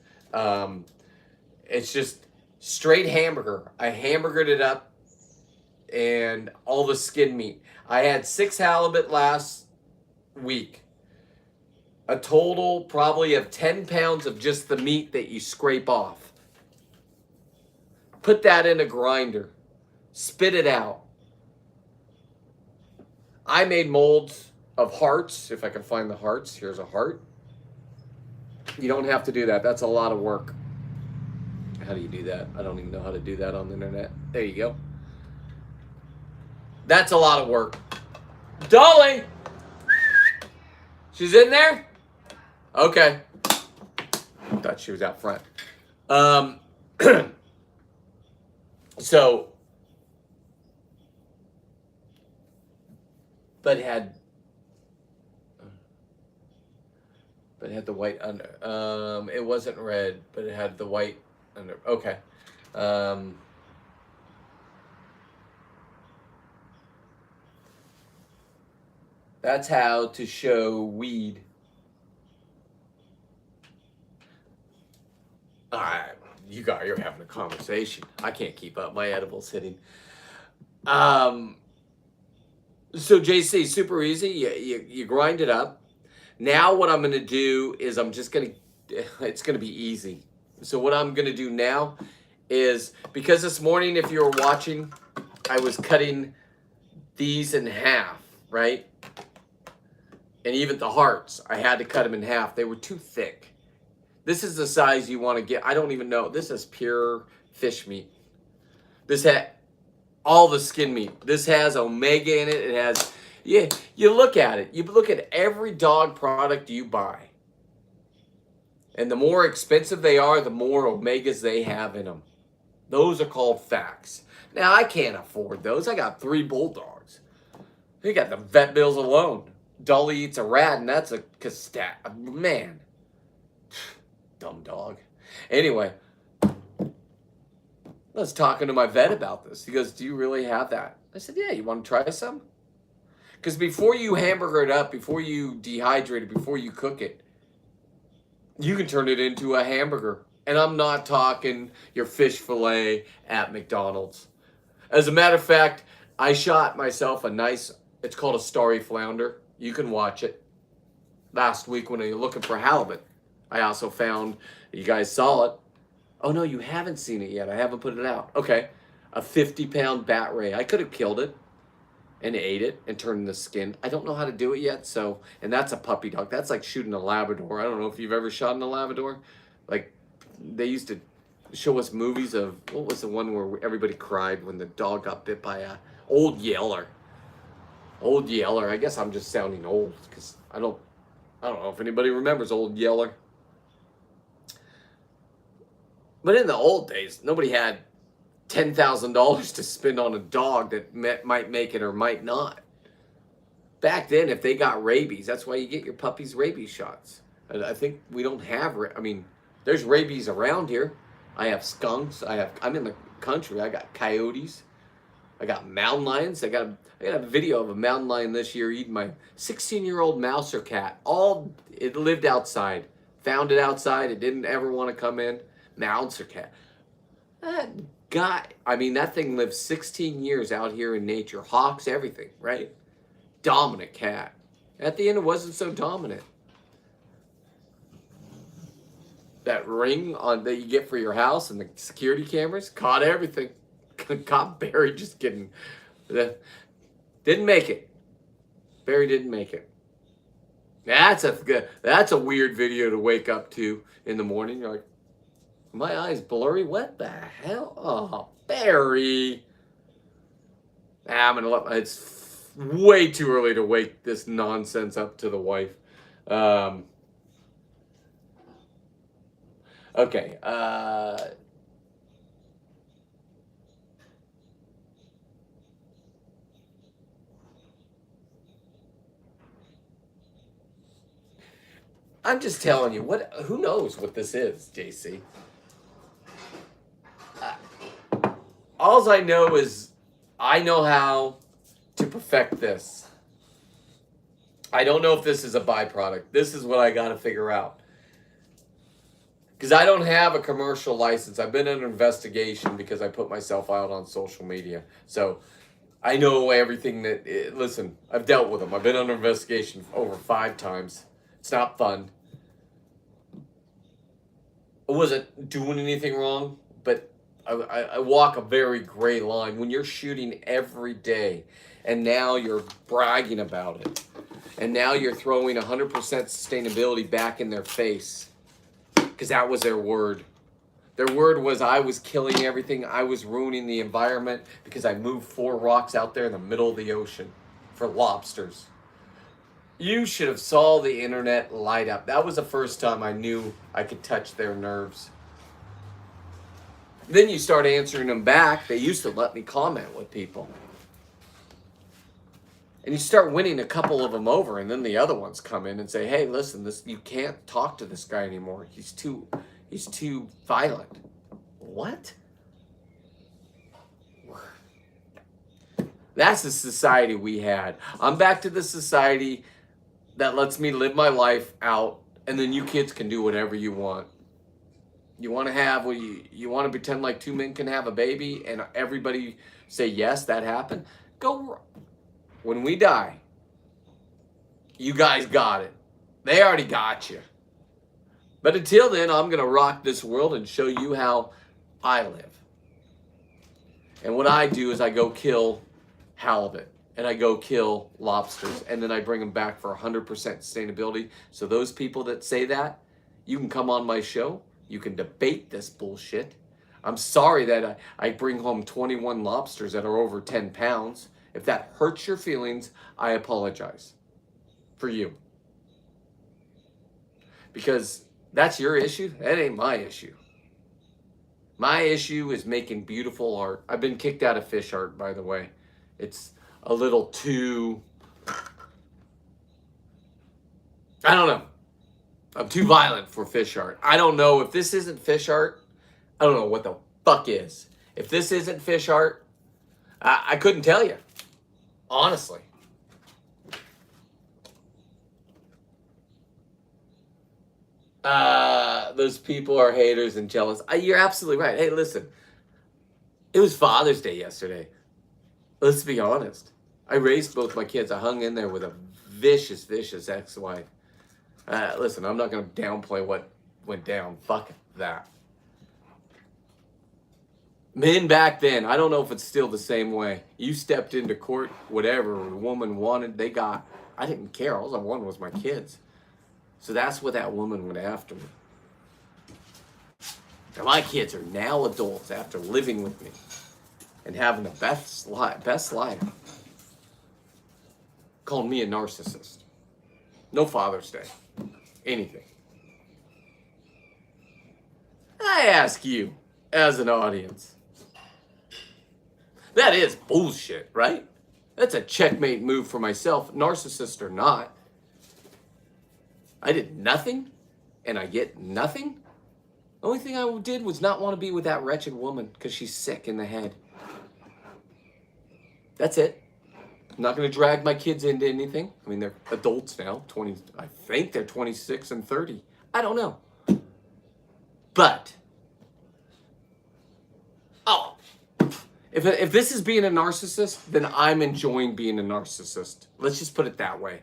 It's just straight hamburger. I hamburgered it up and all the skin meat. I had 6 halibut last week. A total probably of 10 pounds of just the meat that you scrape off. Put that in a grinder. Spit it out. I made molds of hearts. If I can find the hearts. Here's a heart. You don't have to do that. That's a lot of work. How do you do that? I don't even know how to do that on the internet. There you go. That's a lot of work. Dolly! She's in there? Okay. I thought she was out front. So, but it had the white under. It wasn't red, but it had the white under. Okay. That's how to show weed. All right, you're having a conversation. I can't keep up. My edible's hitting. So JC, super easy. You grind it up. Now what I'm going to do is it's going to be easy. So what I'm going to do now is, because this morning, if you were watching, I was cutting these in half, right? And even the hearts, I had to cut them in half. They were too thick. This is the size you want to get. I don't even know. This is pure fish meat. This had all the skin meat. This has omega in it. It has, yeah, you look at it. You look at every dog product you buy. And the more expensive they are, the more omegas they have in them. Those are called facts. Now, I can't afford those. I got 3 Bulldogs. You got the vet bills alone. Dolly eats a rat, and that's a castat. Man. Dumb dog. Anyway, I was talking to my vet about this. He goes, do you really have that? I said, yeah, you want to try some? Because before you hamburger it up, before you dehydrate it, before you cook it, you can turn it into a hamburger. And I'm not talking your fish fillet at McDonald's. As a matter of fact, I shot myself a nice, it's called a starry flounder. You can watch it. Last week when you're looking for halibut. I also found, you guys saw it. Oh no, you haven't seen it yet. I haven't put it out. Okay. A 50-pound bat ray. I could have killed it and ate it and turned the skin. I don't know how to do it yet. So, and that's a puppy dog. That's like shooting a Labrador. I don't know if you've ever shot in a Labrador. Like, they used to show us movies of, what was the one where everybody cried when the dog got bit by a Old Yeller. Old Yeller. I guess I'm just sounding old because I don't know if anybody remembers Old Yeller. But in the old days, nobody had $10,000 to spend on a dog that might make it or might not. Back then, if they got rabies, that's why you get your puppy's rabies shots. I think we don't have, there's rabies around here. I have skunks. I'm in the country. I got coyotes. I got mountain lions. I got a video of a mountain lion this year eating my 16-year-old mouse or cat. It lived outside. Found it outside. It didn't ever want to come in. Mouse or cat. That thing lived 16 years out here in nature. Hawks, everything, right? Dominant cat. At the end, it wasn't so dominant. That ring that you get for your house and the security cameras caught everything. Caught Barry just getting... Didn't make it. Barry didn't make it. That's a weird video to wake up to in the morning. You're like, my eyes blurry? What the hell? Oh, Barry. It's way too early to wake this nonsense up to the wife. Okay. I'm just telling you, who knows what this is, JC? All I know is I know how to perfect this. I don't know if this is a byproduct. This is what I got to figure out. Because I don't have a commercial license. I've been under investigation because I put myself out on social media. So I know everything that. Listen, I've dealt with them. I've been under investigation over 5 times. It's not fun. I wasn't doing anything wrong, but I walk a very gray line when you're shooting every day, and now you're bragging about it, and now you're throwing 100% sustainability back in their face, because that was their word. Their word was I was killing everything. I was ruining the environment because I moved 4 rocks out there in the middle of the ocean for lobsters. You should have saw the internet light up. That was the first time I knew I could touch their nerves. Then you start answering them back. They used to let me comment with people. And you start winning a couple of them over, and then the other ones come in and say, "Hey, listen, you can't talk to this guy anymore. He's too violent." What? That's the society we had. I'm back to the society that lets me live my life out, and then you kids can do whatever you want. You want to have, well, you want to pretend like 2 men can have a baby, and everybody say yes, that happened. Go. When we die, you guys got it. They already got you. But until then, I'm going to rock this world and show you how I live. And what I do is I go kill halibut, and I go kill lobsters, and then I bring them back for 100% sustainability. So those people that say that, you can come on my show. You can debate this bullshit. I'm sorry that I bring home 21 lobsters that are over 10 pounds. If that hurts your feelings, I apologize for you. Because that's your issue. That ain't my issue. My issue is making beautiful art. I've been kicked out of fish art, by the way. It's a little too... I don't know. I'm too violent for fish art. I don't know. If this isn't fish art, I don't know what the fuck is. If this isn't fish art, I couldn't tell you. Honestly. Those people are haters and jealous. You're absolutely right. Hey, listen. It was Father's Day yesterday. Let's be honest. I raised both my kids. I hung in there with a vicious, vicious ex-wife. Listen, I'm not going to downplay what went down. Fuck that. Men back then, I don't know if it's still the same way. You stepped into court, whatever the woman wanted, they got. I didn't care. All I wanted was my kids. So that's what that woman went after me. And my kids are now adults after living with me and having the best life. Calling me a narcissist. No Father's Day. Anything. I ask you, as an audience, that is bullshit, right? That's a checkmate move for myself, narcissist or not. I did nothing, and I get nothing. The only thing I did was not want to be with that wretched woman because she's sick in the head. That's it. I'm not going to drag my kids into anything. I mean, they're adults now. I think they're 26 and 30. I don't know. But, if this is being a narcissist, then I'm enjoying being a narcissist. Let's just put it that way.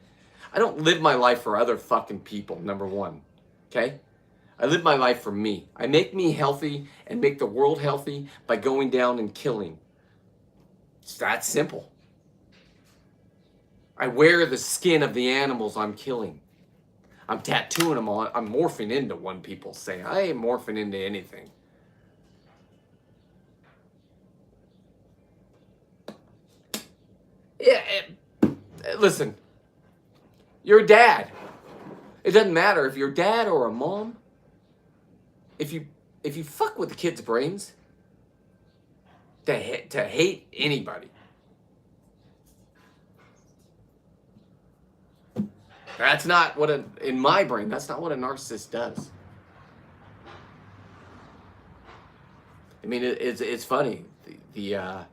I don't live my life for other fucking people, number one. Okay? I live my life for me. I make me healthy and make the world healthy by going down and killing. It's that simple. I wear the skin of the animals I'm killing. I'm tattooing them on. I'm morphing into one, people say. I ain't morphing into anything. Yeah, listen. You're a dad. It doesn't matter if you're a dad or a mom. If you fuck with the kid's brains, to hate anybody. That's not what in my brain, that's not what a narcissist does. I mean, it's funny. The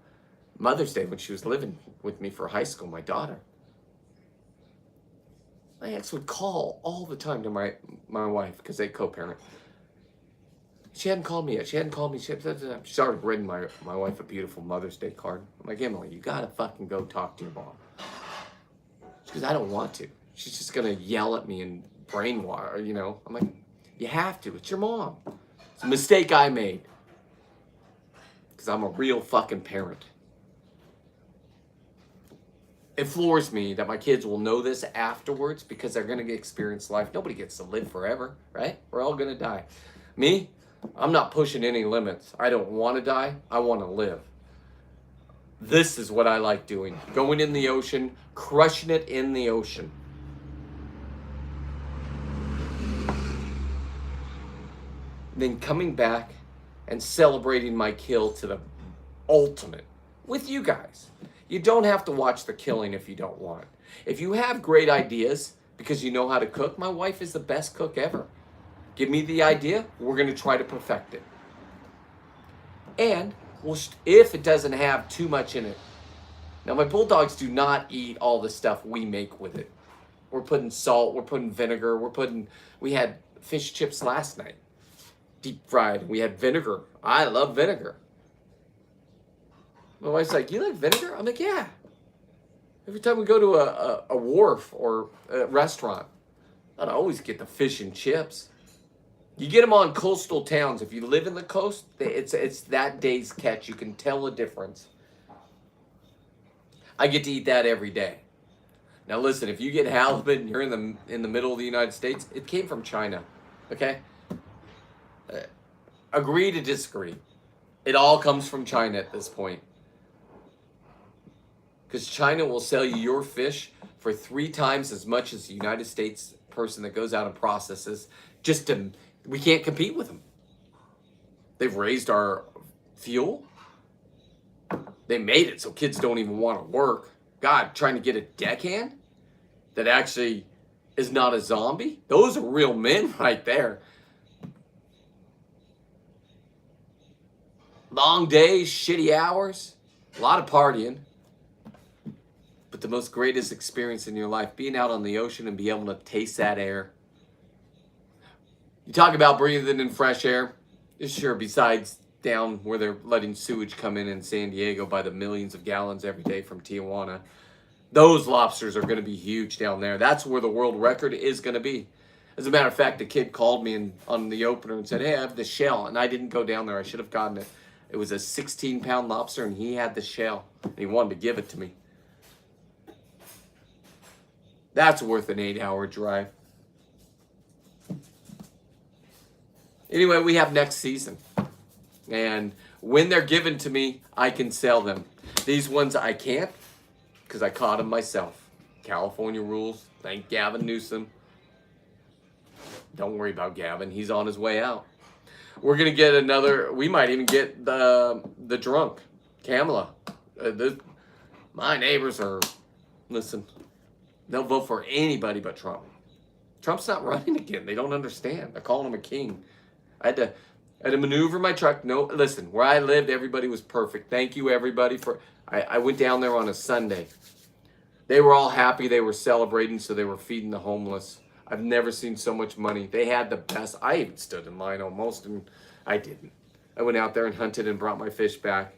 Mother's Day, when she was living with me for high school, my daughter, my ex would call all the time to my wife, because they co-parent. She hadn't called me yet. She hadn't called me. She started writing my wife a beautiful Mother's Day card. I'm like, Emily, you gotta fucking go talk to your mom. Because I don't want to. She's just gonna yell at me and brainwash, you know. I'm like, you have to. It's your mom. It's a mistake I made. Because I'm a real fucking parent. It floors me that my kids will know this afterwards because they're gonna experience life. Nobody gets to live forever, right? We're all gonna die. Me, I'm not pushing any limits. I don't want to die. I want to live. This is what I like doing. Going in the ocean, crushing it in the ocean. Then coming back and celebrating my kill to the ultimate with you guys. You don't have to watch the killing if you don't want. If you have great ideas because you know how to cook, my wife is the best cook ever. Give me the idea, we're going to try to perfect it. And if it doesn't have too much in it. Now, my Bulldogs do not eat all the stuff we make with it. We're putting salt, we're putting vinegar, we had fish chips last night, deep fried. We had vinegar. I love vinegar. My wife's like, you like vinegar? I'm like, yeah. Every time we go to a wharf or a restaurant, I'd always get the fish and chips. You get them on coastal towns. If you live in the coast, it's that day's catch. You can tell the difference. I get to eat that every day. Now listen, if you get halibut and you're in the middle of the United States, it came from China. Okay? Agree to disagree. It all comes from China at this point. Because China will sell you your fish for 3 times as much as the United States person that goes out and processes. We can't compete with them. They've raised our fuel. They made it so kids don't even want to work. God, trying to get a deckhand that actually is not a zombie? Those are real men right there. Long days, shitty hours, a lot of partying. But the most greatest experience in your life, being out on the ocean and be able to taste that air. You talk about breathing in fresh air. Sure, besides down where they're letting sewage come in San Diego by the millions of gallons every day from Tijuana. Those lobsters are going to be huge down there. That's where the world record is going to be. As a matter of fact, the kid called me on the opener and said, hey, I have the shell. And I didn't go down there. I should have gotten it. It was a 16-pound lobster, and he had the shell. And he wanted to give it to me. That's worth an 8-hour drive. Anyway, we have next season. And when they're given to me, I can sell them. These ones I can't because I caught them myself. California rules. Thank Gavin Newsom. Don't worry about Gavin. He's on his way out. We're going to get another. We might even get the drunk. Kamala. My neighbors are, listen, they'll vote for anybody but Trump. Trump's not running again. They don't understand. They're calling him a king. I had to maneuver my truck. No, listen, where I lived, everybody was perfect. Thank you, everybody. I went down there on a Sunday. They were all happy. They were celebrating, so they were feeding the homeless. I've never seen so much money. They had the best. I even stood in line almost, and I didn't. I went out there and hunted and brought my fish back.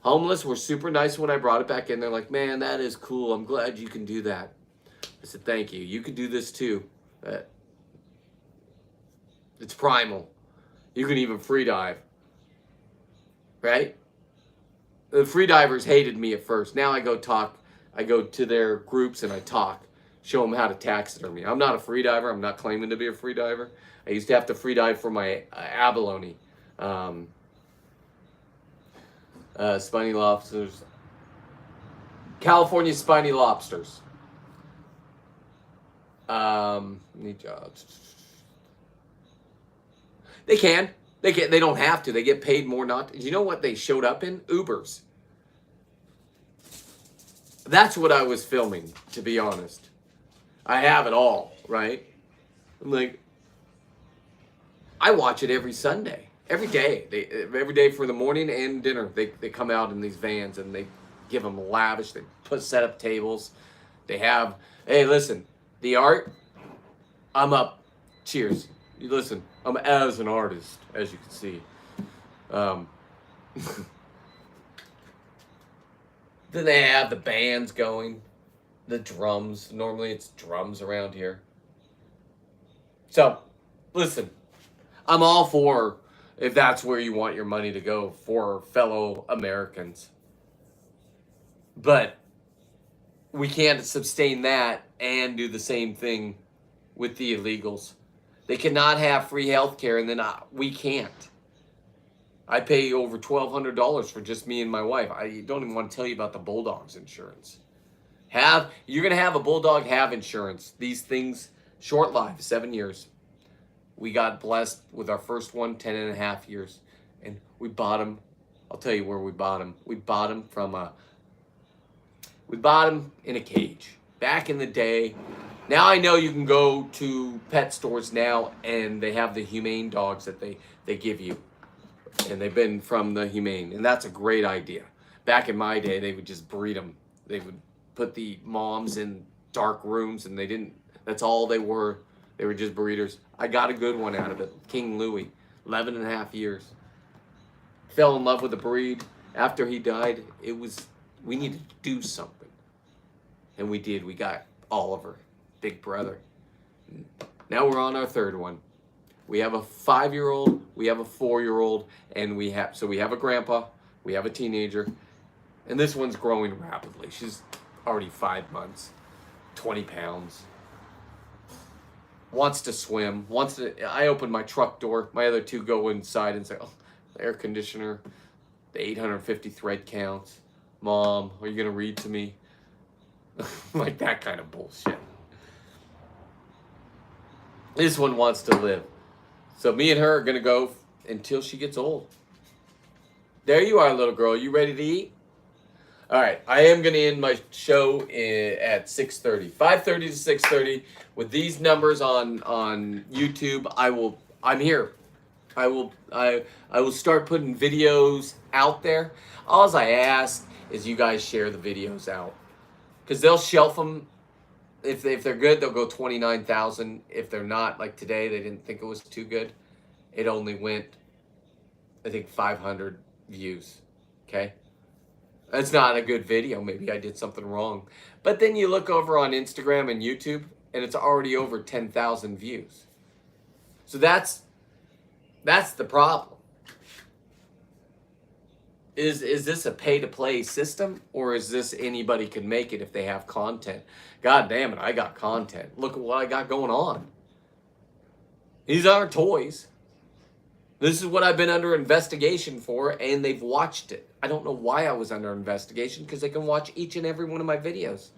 Homeless were super nice when I brought it back in. They're like, man, that is cool. I'm glad you can do that. I said, thank you. You can do this too. It's primal. You can even free dive. Right? The free divers hated me at first. Now I go to their groups and I talk. Show them how to taxidermy. I'm not a free diver. I'm not claiming to be a free diver. I used to have to free dive for my abalone. Spiny lobsters. California spiny lobsters. Need jobs. They can. They don't have to. They get paid more not to. You know what they showed up in? Ubers. That's what I was filming, to be honest. I have it all, right? I'm like, I watch it every Sunday. Every day. Every day for the morning and dinner. They come out in these vans and they give them lavish. They set up tables. They have, hey, listen, the art, I'm up. Cheers. Listen, I'm as an artist, as you can see. Then they have the bands going, the drums. Normally it's drums around here. So, listen, I'm all for if that's where you want your money to go for fellow Americans. But we can't sustain that and do the same thing with the illegals. They cannot have free health care, and then we can't. I pay over $1,200 for just me and my wife. I don't even want to tell you about the Bulldogs insurance. You're going to have a Bulldog have insurance. These things, short life, 7 years. We got blessed with our first one, 10 and a half years. And we bought them. I'll tell you where we bought them. We bought them in a cage. Back in the day. Now I know you can go to pet stores now and they have the humane dogs that they give you. And they've been from the humane. And that's a great idea. Back in my day, they would just breed them. They would put the moms in dark rooms and that's all they were. They were just breeders. I got a good one out of it. King Louis, 11 and a half years. Fell in love with the breed. After he died, we needed to do something. And we did. We got Oliver, big brother. Now we're on our third one. We have a 5-year-old, we have a 4-year-old, and we have a grandpa, we have a teenager, and this one's growing rapidly. She's already 5 months, 20 pounds. Wants to swim, I open my truck door, my other two go inside and say, oh, the air conditioner, the 850 thread counts. Mom, are you gonna read to me? Like that kind of bullshit. This one wants to live. So me and her are gonna go until she gets old. There you are, little girl. You ready to eat? All right, I am gonna end my show at 6:30, 5:30 to 6:30. With these numbers on YouTube, I'm here. I will start putting videos out there. All I ask is you guys share the videos out, because they'll shelf them. If they're good, they'll go 29,000. If they're not, like today, they didn't think it was too good. It only went, I think, 500 views. Okay? That's not a good video. Maybe I did something wrong. But then you look over on Instagram and YouTube, and it's already over 10,000 views. So that's the problem. Is this a pay-to-play system, or is this anybody can make it if they have content? God damn it, I got content. Look at what I got going on. These aren't toys. This is what I've been under investigation for, and they've watched it. I don't know why I was under investigation, because they can watch each and every one of my videos.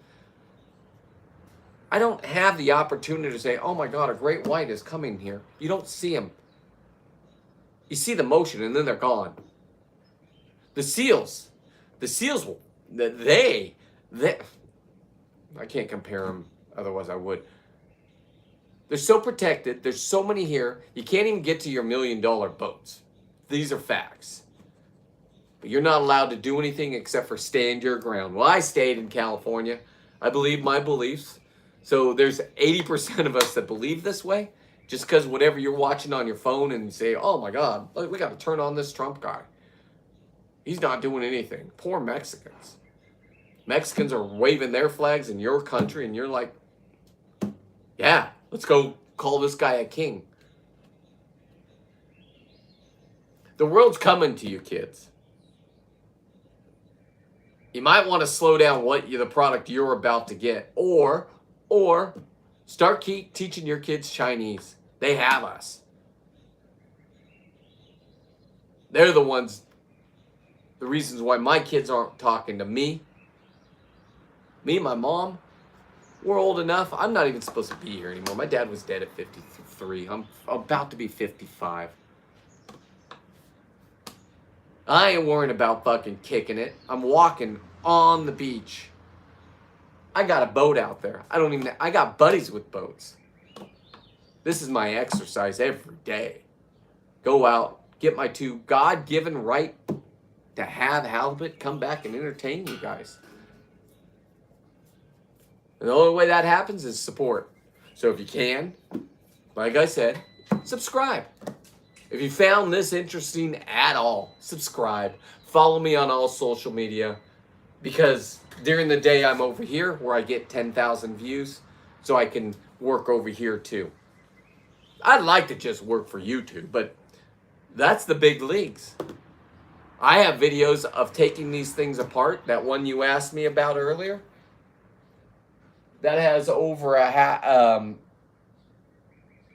I don't have the opportunity to say, oh my God, a great white is coming here. You don't see them. You see the motion, and then they're gone. The seals will, I can't compare them, otherwise I would. They're so protected. There's so many here. You can't even get to your $1 million boats. These are facts. But you're not allowed to do anything except for stand your ground. Well, I stayed in California. I believe my beliefs. So there's 80% of us that believe this way. Just because whatever you're watching on your phone and say, oh my God, we got to turn on this Trump guy. He's not doing anything. Poor Mexicans. Mexicans are waving their flags in your country, and you're like, yeah, let's go call this guy a king. The world's coming to you, kids. You might want to slow down the product you're about to get, or start teaching your kids Chinese. They have us. They're the reasons why my kids aren't talking to me. Me and my mom, we're old enough. I'm not even supposed to be here anymore. My dad was dead at 53. I'm about to be 55. I ain't worrying about fucking kicking it. I'm walking on the beach. I got a boat out there. I got buddies with boats. This is my exercise every day. Go out, get my God-given right to have halibut come back and entertain you guys. And the only way that happens is support. So if you can, like I said, subscribe. If you found this interesting at all, subscribe. Follow me on all social media, because during the day I'm over here where I get 10,000 views, so I can work over here too. I'd like to just work for YouTube, but that's the big leagues. I have videos of taking these things apart. That one you asked me about earlier, that has over a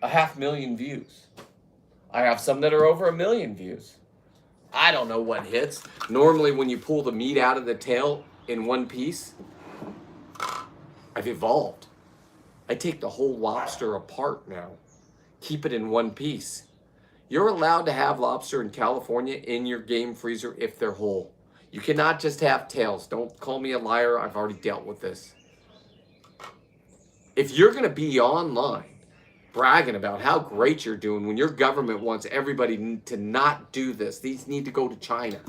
half million views. I have some that are over 1 million views. I don't know what hits. Normally when you pull the meat out of the tail in one piece, I've evolved. I take the whole lobster apart now. Keep it in one piece. You're allowed to have lobster in California in your game freezer if they're whole. You cannot just have tails. Don't call me a liar. I've already dealt with this. If you're going to be online bragging about how great you're doing when your government wants everybody to not do this, these need to go to China.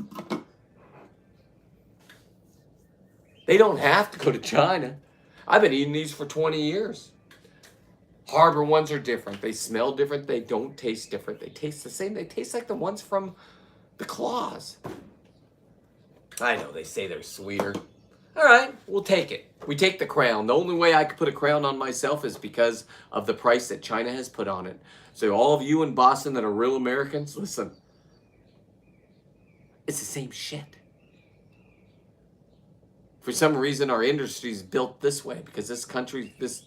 They don't have to go to China. I've been eating these for 20 years. Harbor ones are different. They smell different. They don't taste different. They taste the same. They taste like the ones from the claws. I know they say they're sweeter. All right, we'll take it. We take the crown. The only way I could put a crown on myself is because of the price that China has put on it. So all of you in Boston that are real Americans, listen. It's the same shit. For some reason, our industry is built this way because this country, this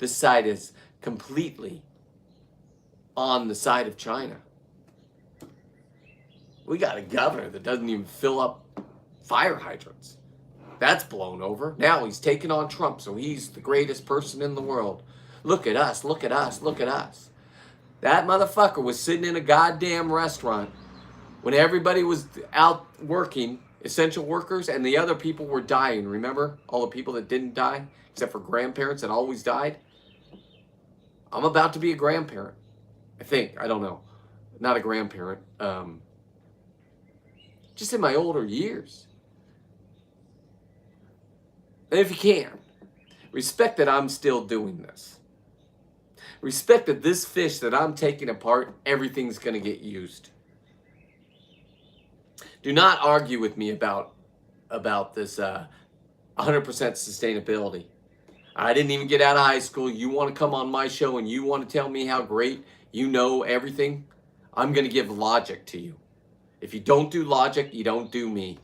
side is completely on the side of China. We got a governor that doesn't even fill up fire hydrants. That's blown over. Now he's taking on Trump, so he's the greatest person in the world. Look at us, look at us, look at us. That motherfucker was sitting in a goddamn restaurant when everybody was out working, essential workers, and the other people were dying. Remember? All the people that didn't die, except for grandparents that always died. I'm about to be a grandparent. I think. I don't know. Not a grandparent. Just in my older years. And if you can, respect that I'm still doing this. Respect that this fish that I'm taking apart, everything's going to get used. Do not argue with me about this 100% sustainability. I didn't even get out of high school. You want to come on my show and you want to tell me how great you know everything? I'm going to give logic to you. If you don't do logic, you don't do me.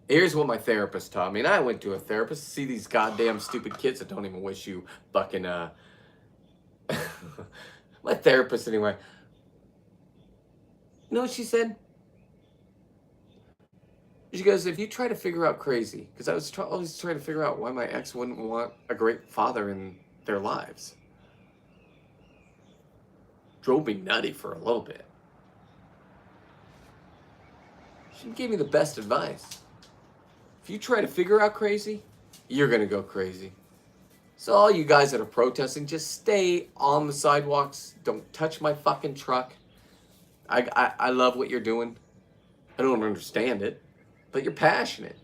Here's what my therapist taught me. And I went to a therapist to see these goddamn stupid kids that don't even wish you fucking... my therapist, anyway. You know what she said? She goes, if you try to figure out crazy, because I was always trying to figure out why my ex wouldn't want a great father in their lives. Drove me nutty for a little bit. She gave me the best advice. If you try to figure out crazy, you're going to go crazy. So all you guys that are protesting, just stay on the sidewalks. Don't touch my fucking truck. I love what you're doing. I don't understand it, but you're passionate.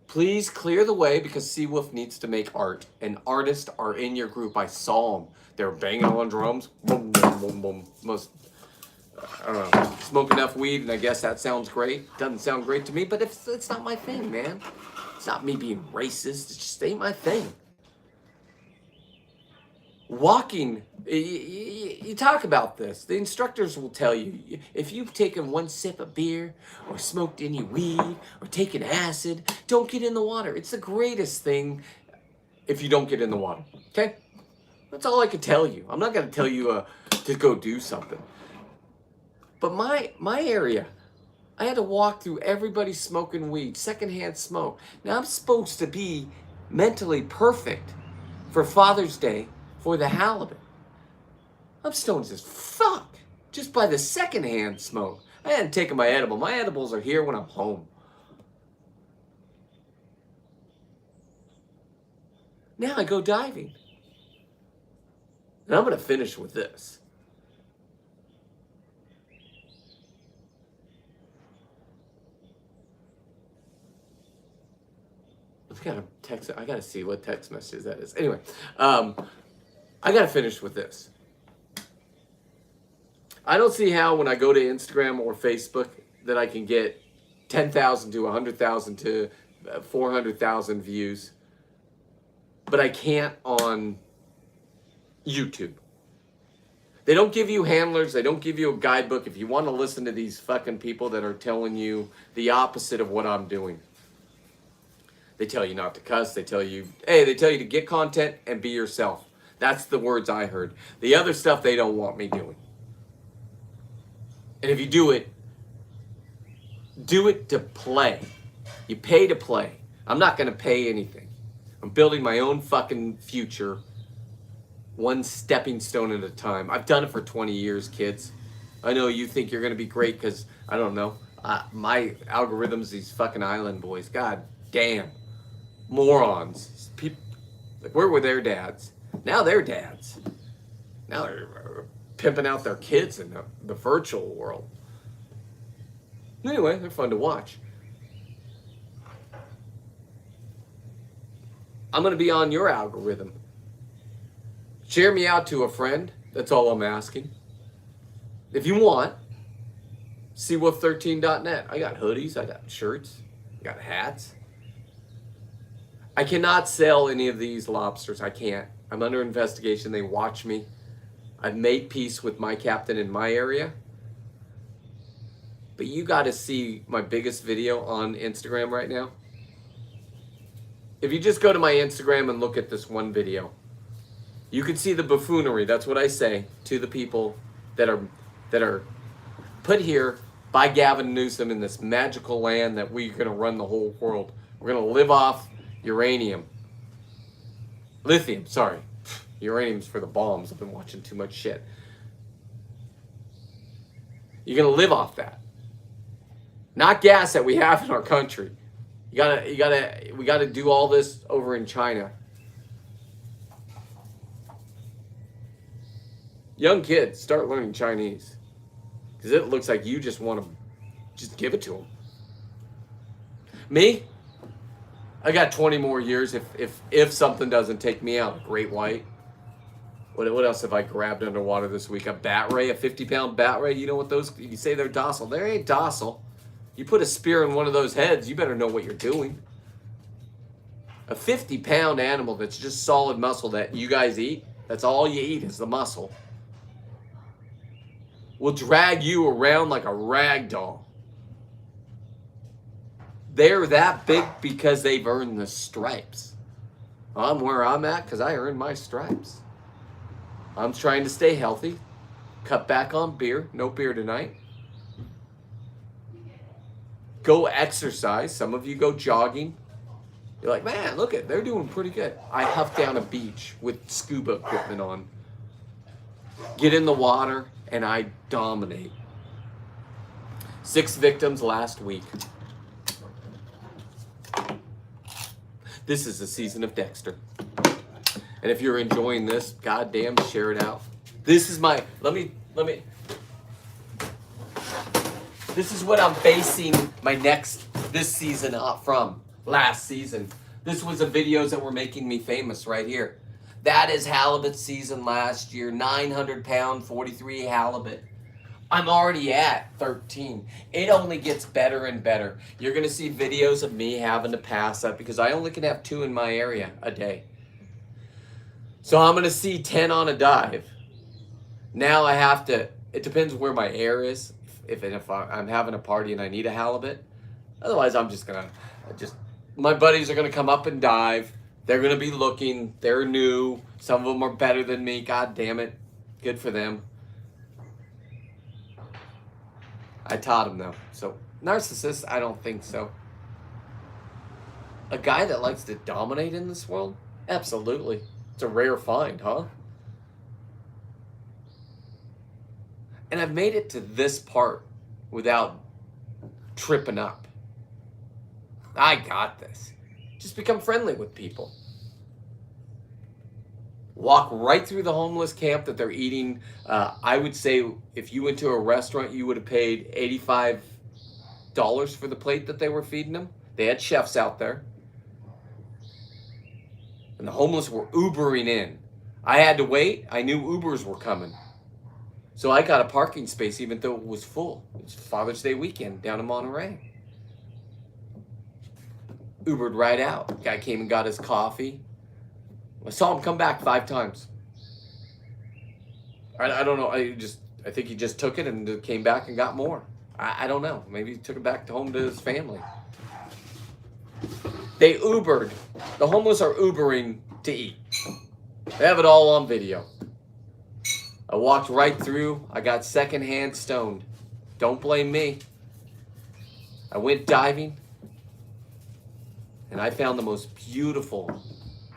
Please clear the way because Seawolf needs to make art. And artists are in your group. I saw them. They're banging on drums. Boom, boom, boom, boom. Most, I don't know, smoke enough weed and I guess that sounds great. Doesn't sound great to me, but it's not my thing, man. It's not me being racist. It just ain't my thing. Walking, you talk about this. The instructors will tell you, if you've taken one sip of beer or smoked any weed or taken acid, don't get in the water. It's the greatest thing if you don't get in the water, okay? That's all I can tell you. I'm not going to tell you to go do something. But my area, I had to walk through everybody smoking weed, secondhand smoke. Now I'm supposed to be mentally perfect for Father's Day for the halibut. I'm stoned as fuck just by the secondhand smoke. I hadn't taken my edible. My edibles are here when I'm home. Now I go diving. And I'm going to finish with this. I gotta see what text message that is. Anyway, I gotta finish with this. I don't see how when I go to Instagram or Facebook that I can get 10,000 to 100,000 to 400,000 views, but I can't on YouTube. They don't give you handlers. They don't give you a guidebook if you want to listen to these fucking people that are telling you the opposite of what I'm doing. They tell you not to cuss. They tell you to get content and be yourself. That's the words I heard. The other stuff they don't want me doing. And if you do it to play. You pay to play. I'm not going to pay anything. I'm building my own fucking future, one stepping stone at a time. I've done it for 20 years, kids. I know you think you're going to be great because, I don't know, my algorithms, these fucking island boys, god damn. Morons. People, like, where were their dads? Now they're dads. Now they're pimping out their kids in the virtual world. Anyway, they're fun to watch. I'm going to be on your algorithm. Share me out to a friend. That's all I'm asking. If you want, seawolf13.net. I got hoodies. I got shirts. I got hats. I cannot sell any of these lobsters. I can't. I'm under investigation. They watch me. I've made peace with my captain in my area. But you got to see my biggest video on Instagram right now. If you just go to my Instagram and look at this one video, you can see the buffoonery. That's what I say to the people that are put here by Gavin Newsom in this magical land that we're going to run the whole world. We're going to live off lithium, sorry. Uranium's for the bombs. I've been watching too much shit. You're going to live off that. Not gas that we have in our country. We gotta do all this over in China. Young kids, start learning Chinese. Because it looks like you just want to just give it to them. Me? I got 20 more years if something doesn't take me out. A great white. What else have I grabbed underwater this week? A bat ray, a 50-pound bat ray. You know what those, you say they're docile. They ain't docile. You put a spear in one of those heads, you better know what you're doing. A 50-pound animal that's just solid muscle that you guys eat, that's all you eat is the muscle, will drag you around like a rag doll. They're that big because they've earned the stripes. I'm where I'm at because I earned my stripes. I'm trying to stay healthy, cut back on beer, no beer tonight. Go exercise. Some of you go jogging. You're like, man, look at, they're doing pretty good. I huff down a beach with scuba equipment on. Get in the water, and I dominate. 6 victims last week. This is the season of Dexter. And if you're enjoying this, goddamn, share it out. This is my, this is what I'm basing this season up from. Last season. This was the videos that were making me famous right here. That is halibut season last year. 900 pound, 43 halibut. I'm already at 13. It only gets better and better. You're going to see videos of me having to pass up because I only can have 2 in my area a day. So I'm going to see 10 on a dive. Now I have to, it depends where my air is. If I'm having a party and I need a halibut. Otherwise, I'm just going to, my buddies are going to come up and dive. They're going to be looking. They're new. Some of them are better than me. God damn it. Good for them. I taught them, though. So, narcissist, I don't think so. A guy that likes to dominate in this world? Absolutely. It's a rare find, huh? And I've made it to this part without tripping up. I got this. Just become friendly with people. Walk right through the homeless camp that they're eating. I would say if you went to a restaurant, you would have paid $85 for the plate that they were feeding them. They had chefs out there. And the homeless were Ubering in. I had to wait. I knew Ubers were coming. So I got a parking space even though it was full. It's Father's Day weekend down in Monterey. Ubered right out. Guy came and got his coffee. I saw him come back 5 times. I don't know. I think he just took it and came back and got more. I don't know. Maybe he took it back home to his family. They Ubered. The homeless are Ubering to eat. They have it all on video. I walked right through. I got secondhand stoned. Don't blame me. I went diving. And I found the most beautiful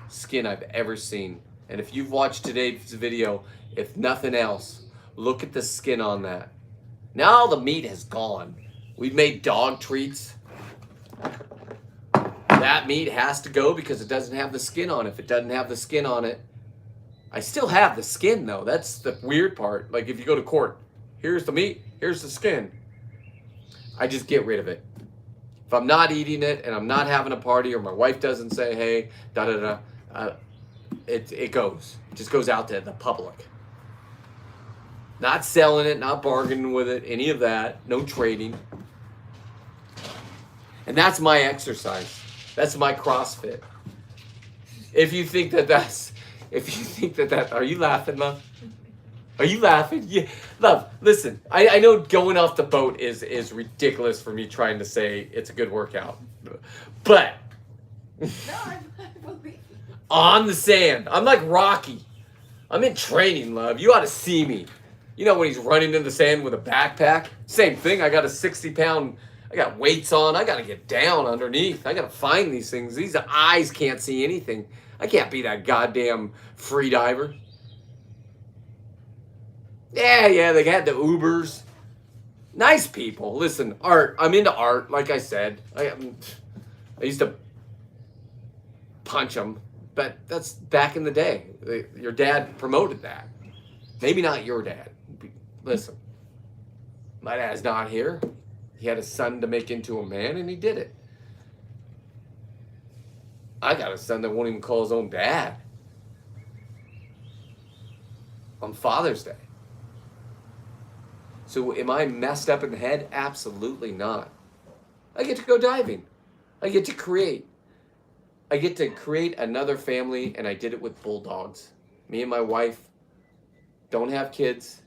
skin I've ever seen. And if you've watched today's video, if nothing else, look at the skin on that. Now the meat has gone. We've made dog treats. That meat has to go because it doesn't have the skin on it. If it doesn't have the skin on it, I still have the skin though. That's the weird part. Like if you go to court, here's the meat, here's the skin. I just get rid of it. If I'm not eating it and I'm not having a party or my wife doesn't say, hey, it goes. It just goes out to the public. Not selling it, not bargaining with it, any of that. No trading. And that's my exercise. That's my CrossFit. If you think that, are you laughing, love? Are you laughing? Yeah. Love, listen, I know going off the boat is ridiculous for me trying to say it's a good workout. But No, I believe. On the sand, I'm like Rocky. I'm in training, love. You ought to see me. You know when he's running in the sand with a backpack? Same thing. I got a 60-pound, I got weights on. I got to get down underneath. I got to find these things. These eyes can't see anything. I can't be that goddamn free diver. Yeah, they had the Ubers. Nice people. Listen, art. I'm into art, like I said. I used to punch them, but that's back in the day. Your dad promoted that. Maybe not your dad. Listen, my dad's not here. He had a son to make into a man, and he did it. I got a son that won't even call his own dad on Father's Day. So am I messed up in the head? Absolutely not. I get to go diving. I get to create. I get to create another family, and I did it with Bulldogs. Me and my wife don't have kids,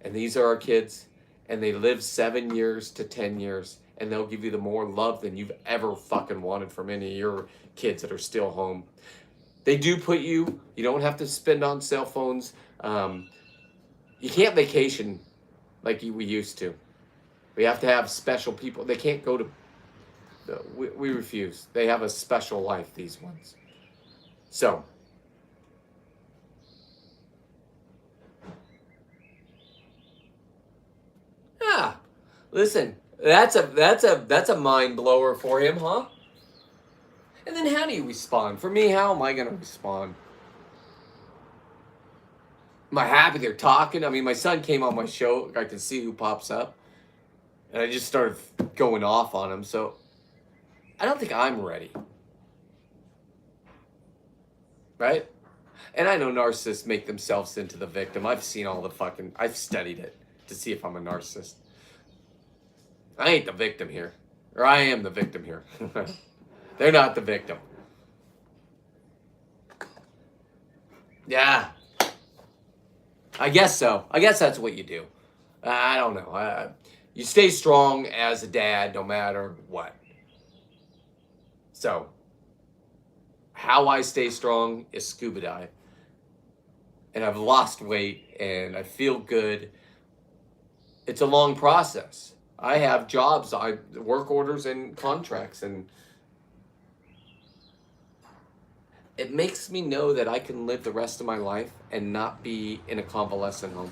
and these are our kids, and they live 7 years to 10 years, and they'll give you the more love than you've ever fucking wanted from any of your kids that are still home. They do put you don't have to spend on cell phones. You can't vacation like we used to. We have to have special people. They can't go to, we refuse. They have a special life, these ones. So, listen, that's a mind blower for him, huh? And then how do you respond? For me, how am I going to respond? Am I happy they're talking? I mean, my son came on my show. I can see who pops up. And I just started going off on him. So I don't think I'm ready. Right? And I know narcissists make themselves into the victim. I've studied it to see if I'm a narcissist. I ain't the victim here. Or I am the victim here. They're not the victim. Yeah. I guess so. I guess that's what you do. I don't know. You stay strong as a dad no matter what. So, how I stay strong is scuba dive. And I've lost weight and I feel good. It's a long process. I have jobs, work orders and contracts, and it makes me know that I can live the rest of my life and not be in a convalescent home.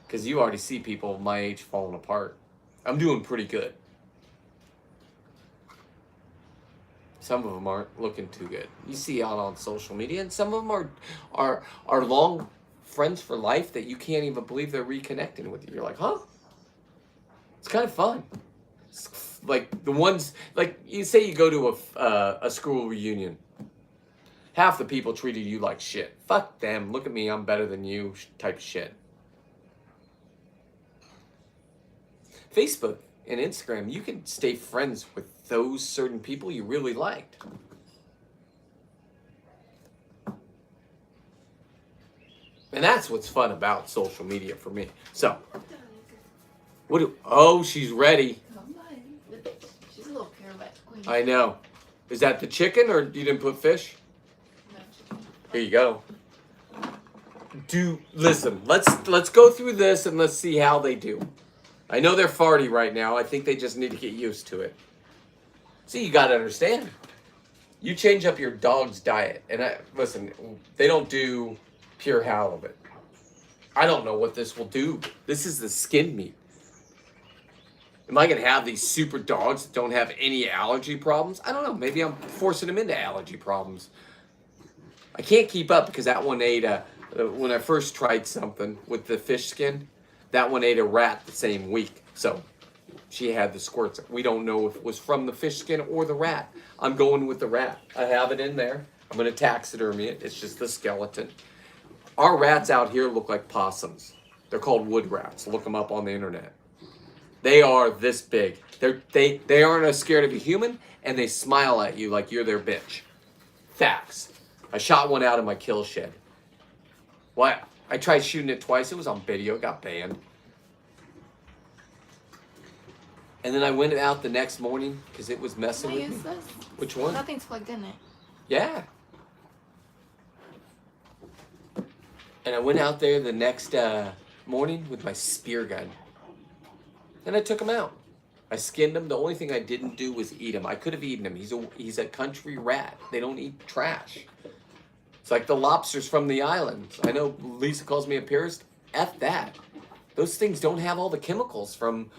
Because you already see people my age falling apart. I'm doing pretty good. Some of them aren't looking too good. You see out on social media, and some of them are long friends for life that you can't even believe they're reconnecting with you. You're like, huh? It's kind of fun. It's like the ones, like you say you go to a school reunion. Half the people treated you like shit. Fuck them. Look at me. I'm better than you type shit. Facebook and Instagram, you can stay friends with those certain people you really liked. And that's what's fun about social media for me. So, oh, she's ready. She's a little pirouette queen. I know. Is that the chicken or you didn't put fish? No, chicken. Here you go. Listen, let's go through this and let's see how they do. I know they're farty right now. I think they just need to get used to it. See, you got to understand. You change up your dog's diet. And listen, they don't do pure halibut. I don't know what this will do. This is the skin meat. Am I going to have these super dogs that don't have any allergy problems? I don't know. Maybe I'm forcing them into allergy problems. I can't keep up because that one ate when I first tried something with the fish skin, that one ate a rat the same week. So she had the squirts. We don't know if it was from the fish skin or the rat. I'm going with the rat. I have it in there. I'm going to taxidermy it. It's just the skeleton. Our rats out here look like possums. They're called wood rats. Look them up on the internet. They are this big. They aren't as scared of a human, and they smile at you like you're their bitch. Facts. I shot one out of my kill shed. What? I tried shooting it twice. It was on video. It got banned. And then I went out the next morning because it was messing with me. This? Which one? Nothing's plugged in it. Yeah. And I went out there the next morning with my spear gun. And I took him out. I skinned him. The only thing I didn't do was eat him. I could have eaten him. He's a country rat. They don't eat trash. It's like the lobsters from the islands. I know Lisa calls me a purist. F that. Those things don't have all the chemicals from...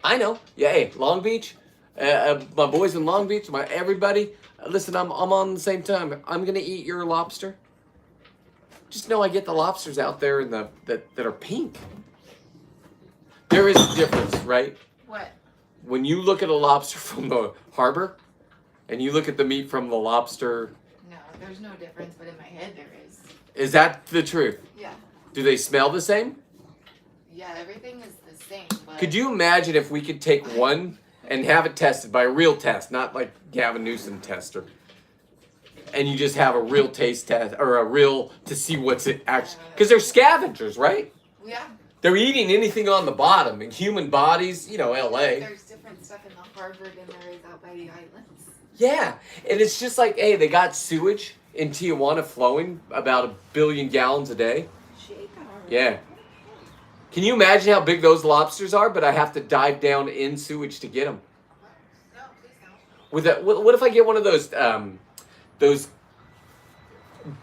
I know. Yeah, hey, Long Beach. My boys in Long Beach, everybody. Listen, I'm on the same time. I'm going to eat your lobster. Just know I get the lobsters out there in that are pink. There is a difference, right? What? When you look at a lobster from the harbor, and you look at the meat from the lobster... No, there's no difference, but in my head there is. Is that the truth? Yeah. Do they smell the same? Yeah, everything is the same, but... Could you imagine if we could take one and have it tested by a real test, not like Gavin Newsom tester, and you just have a real taste test, or a real, to see what's it actually... Because they're scavengers, right? Yeah. They're eating anything on the bottom. In human bodies, L.A. There's different stuff in the harbor than there is out by the islands. Yeah, and it's just like, hey, they got sewage in Tijuana flowing about 1 billion gallons a day. She ate that already. Yeah. Can you imagine how big those lobsters are? But I have to dive down in sewage to get them. No, please don't. With that, what if I get one of those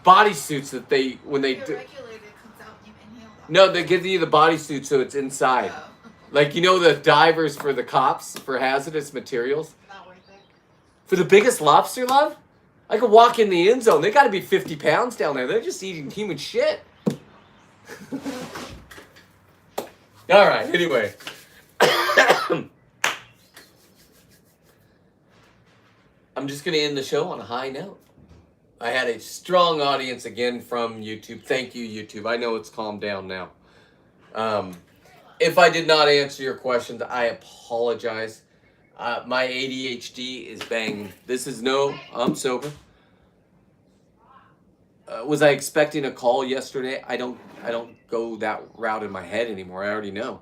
bodysuits that they when they Your do? regulator comes out, you inhale that. No, they give you the bodysuit so it's inside. Oh. Like, the divers for the cops for hazardous materials. Not worth it. For the biggest lobster, love, I could walk in the end zone. They got to be 50 pounds down there. They're just eating human shit. All right, anyway. I'm just going to end the show on a high note. I had a strong audience again from YouTube. Thank you, YouTube. I know it's calmed down now. If I did not answer your questions, I apologize. My ADHD is banging. I'm sober. Was I expecting a call yesterday? I don't go that route in my head anymore. I already know.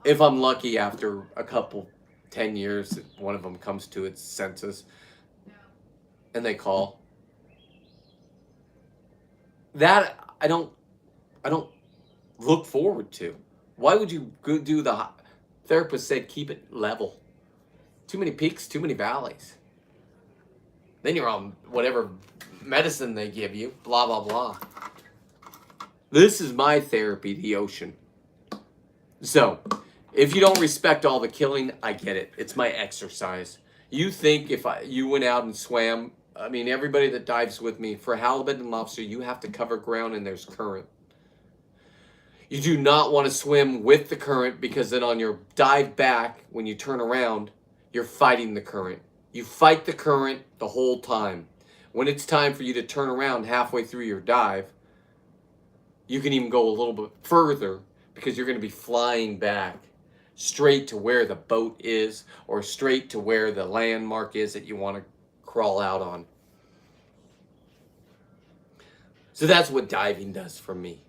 If I'm lucky, after a couple 10 years, one of them comes to its senses and they call. That I don't look forward to. Why would you go do the therapist said keep it level? Too many peaks, too many valleys. Then you're on whatever medicine they give you, blah, blah, blah. This is my therapy, the ocean. So, if you don't respect all the killing, I get it. It's my exercise. You think if you went out and swam, everybody that dives with me, for halibut and lobster, you have to cover ground and there's current. You do not want to swim with the current because then on your dive back, when you turn around, you're fighting the current. You fight the current the whole time. When it's time for you to turn around halfway through your dive, you can even go a little bit further, because you're going to be flying back straight to where the boat is or straight to where the landmark is that you want to crawl out on. So that's what diving does for me.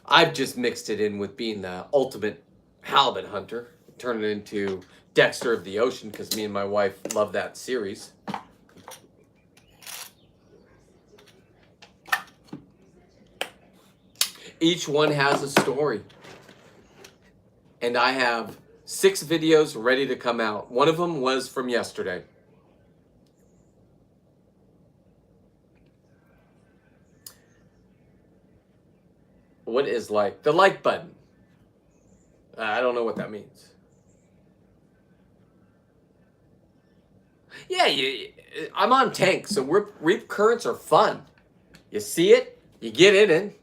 I've just mixed it in with being the ultimate halibut hunter, turn it into Dexter of the Ocean because me and my wife love that series. Each one has a story. And I have 6 videos ready to come out. One of them was from yesterday. What is like? The like button. I don't know what that means. Yeah, I'm on tank, so reap currents are fun. You see it, you get in it,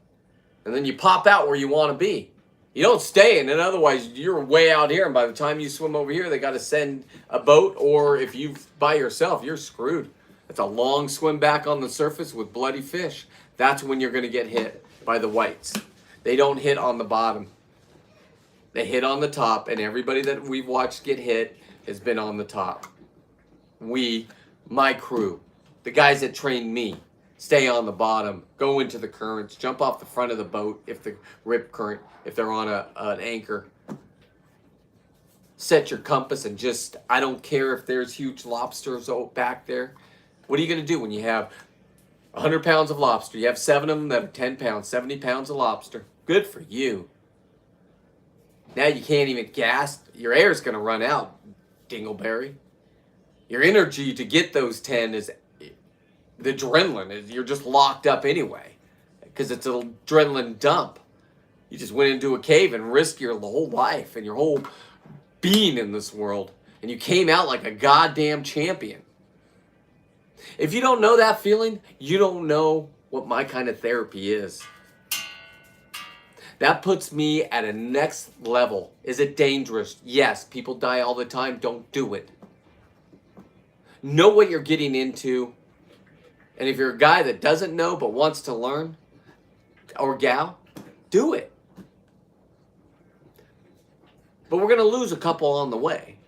and then you pop out where you want to be. You don't stay in it, otherwise you're way out here, and by the time you swim over here, they got to send a boat, or if you by yourself, you're screwed. It's a long swim back on the surface with bloody fish. That's when you're going to get hit by the whites. They don't hit on the bottom. They hit on the top, and everybody that we've watched get hit has been on the top. My crew, the guys that trained me, stay on the bottom, go into the currents, jump off the front of the boat if the rip current, if they're on an anchor. Set your compass and just, I don't care if there's huge lobsters back there. What are you going to do when you have 100 pounds of lobster? You have 7 of them that are 10 pounds, 70 pounds of lobster. Good for you. Now you can't even gas. Your air's going to run out, dingleberry. Your energy to get those 10 is the adrenaline. You're just locked up anyway because it's an adrenaline dump. You just went into a cave and risked your whole life and your whole being in this world, and you came out like a goddamn champion. If you don't know that feeling, you don't know what my kind of therapy is. That puts me at a next level. Is it dangerous? Yes, people die all the time. Don't do it. Know what you're getting into. And if you're a guy that doesn't know but wants to learn, or gal, do it. But we're going to lose a couple on the way.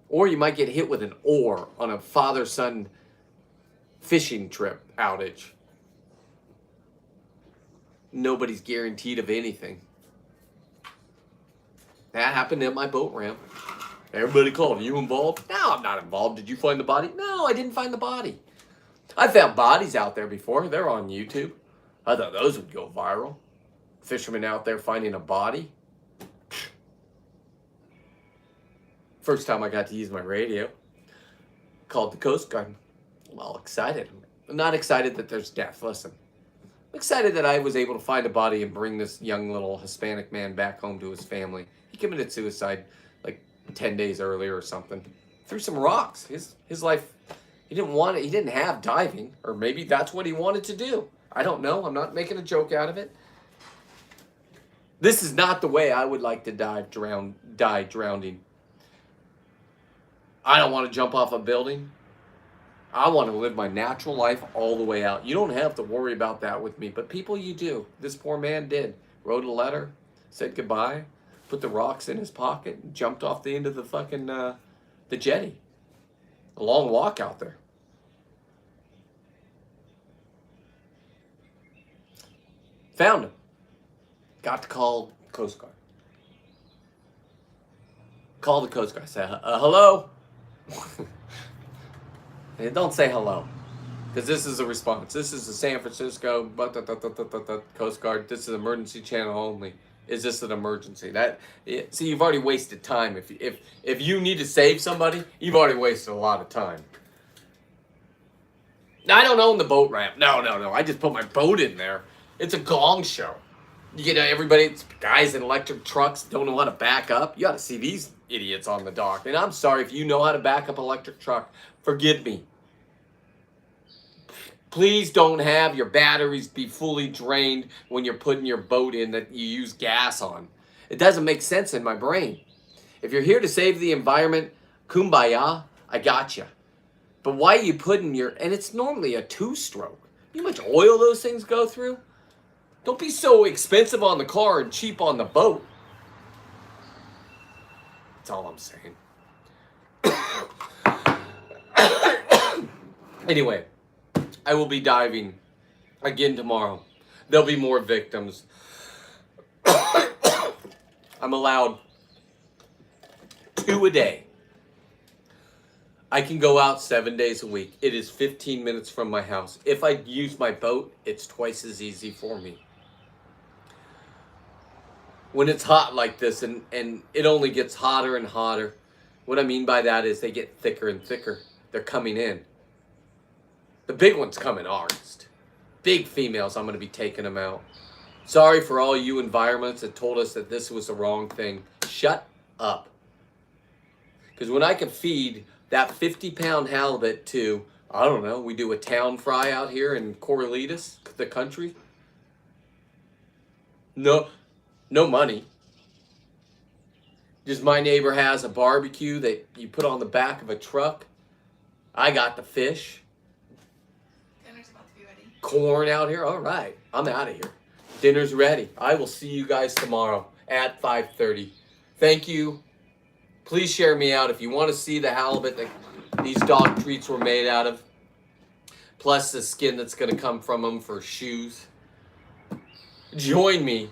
Or you might get hit with an oar on a father-son fishing trip outage. Nobody's guaranteed of anything. That happened at my boat ramp. Everybody called. Are you involved? No, I'm not involved. Did you find the body? No, I didn't find the body. I found bodies out there before. They're on YouTube. I thought those would go viral. Fishermen out there finding a body. First time I got to use my radio. Called the Coast Guard. I'm all excited. I'm not excited that there's death. Listen. I'm excited that I was able to find a body and bring this young little Hispanic man back home to his family. He committed suicide like 10 days earlier or something. Threw some rocks. His life, he didn't want it. He didn't have diving. Or maybe that's what he wanted to do. I don't know. I'm not making a joke out of it. This is not the way I would like to die drowning. I don't want to jump off a building. I want to live my natural life all the way out. You don't have to worry about that with me, but people, you do. This poor man did. Wrote a letter, said goodbye, put the rocks in his pocket, and jumped off the end of the fucking, the jetty. A long walk out there. Found him. Got to call Coast Guard. Call the Coast Guard. Say, hello? Don't say hello, because this is a response. This is the San Francisco Coast Guard. This is emergency channel only. Is this an emergency? See, you've already wasted time. If you need to save somebody, you've already wasted a lot of time. I don't own the boat ramp. No. I just put my boat in there. It's a gong show. You know, everybody, guys in electric trucks don't know how to back up. You ought to see these idiots on the dock. And I'm sorry if you know how to back up an electric truck. Forgive me. Please don't have your batteries be fully drained when you're putting your boat in that you use gas on. It doesn't make sense in my brain. If you're here to save the environment, kumbaya, I gotcha. But why are you putting and it's normally a 2-stroke. You know how much oil those things go through? Don't be so expensive on the car and cheap on the boat. That's all I'm saying. Anyway, I will be diving again tomorrow. There'll be more victims. I'm allowed 2 a day. I can go out 7 days a week. It is 15 minutes from my house. If I use my boat, it's twice as easy for me. When it's hot like this, and it only gets hotter and hotter, what I mean by that is they get thicker and thicker. They're coming in. The big ones come in August. Big females, I'm going to be taking them out. Sorry for all you environments that told us that this was the wrong thing. Shut up. Because when I can feed that 50-pound halibut to, I don't know, we do a town fry out here in Corralitos, the country. No money. Just my neighbor has a barbecue that you put on the back of a truck. I got the fish. Dinner's about to be ready. Corn out here. All right, I'm out of here. Dinner's ready. I will see you guys tomorrow at 5:30. Thank you. Please share me out if you want to see the halibut that these dog treats were made out of. Plus the skin that's going to come from them for shoes. Join me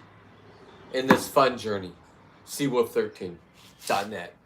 in this fun journey. SeaWolf13.net.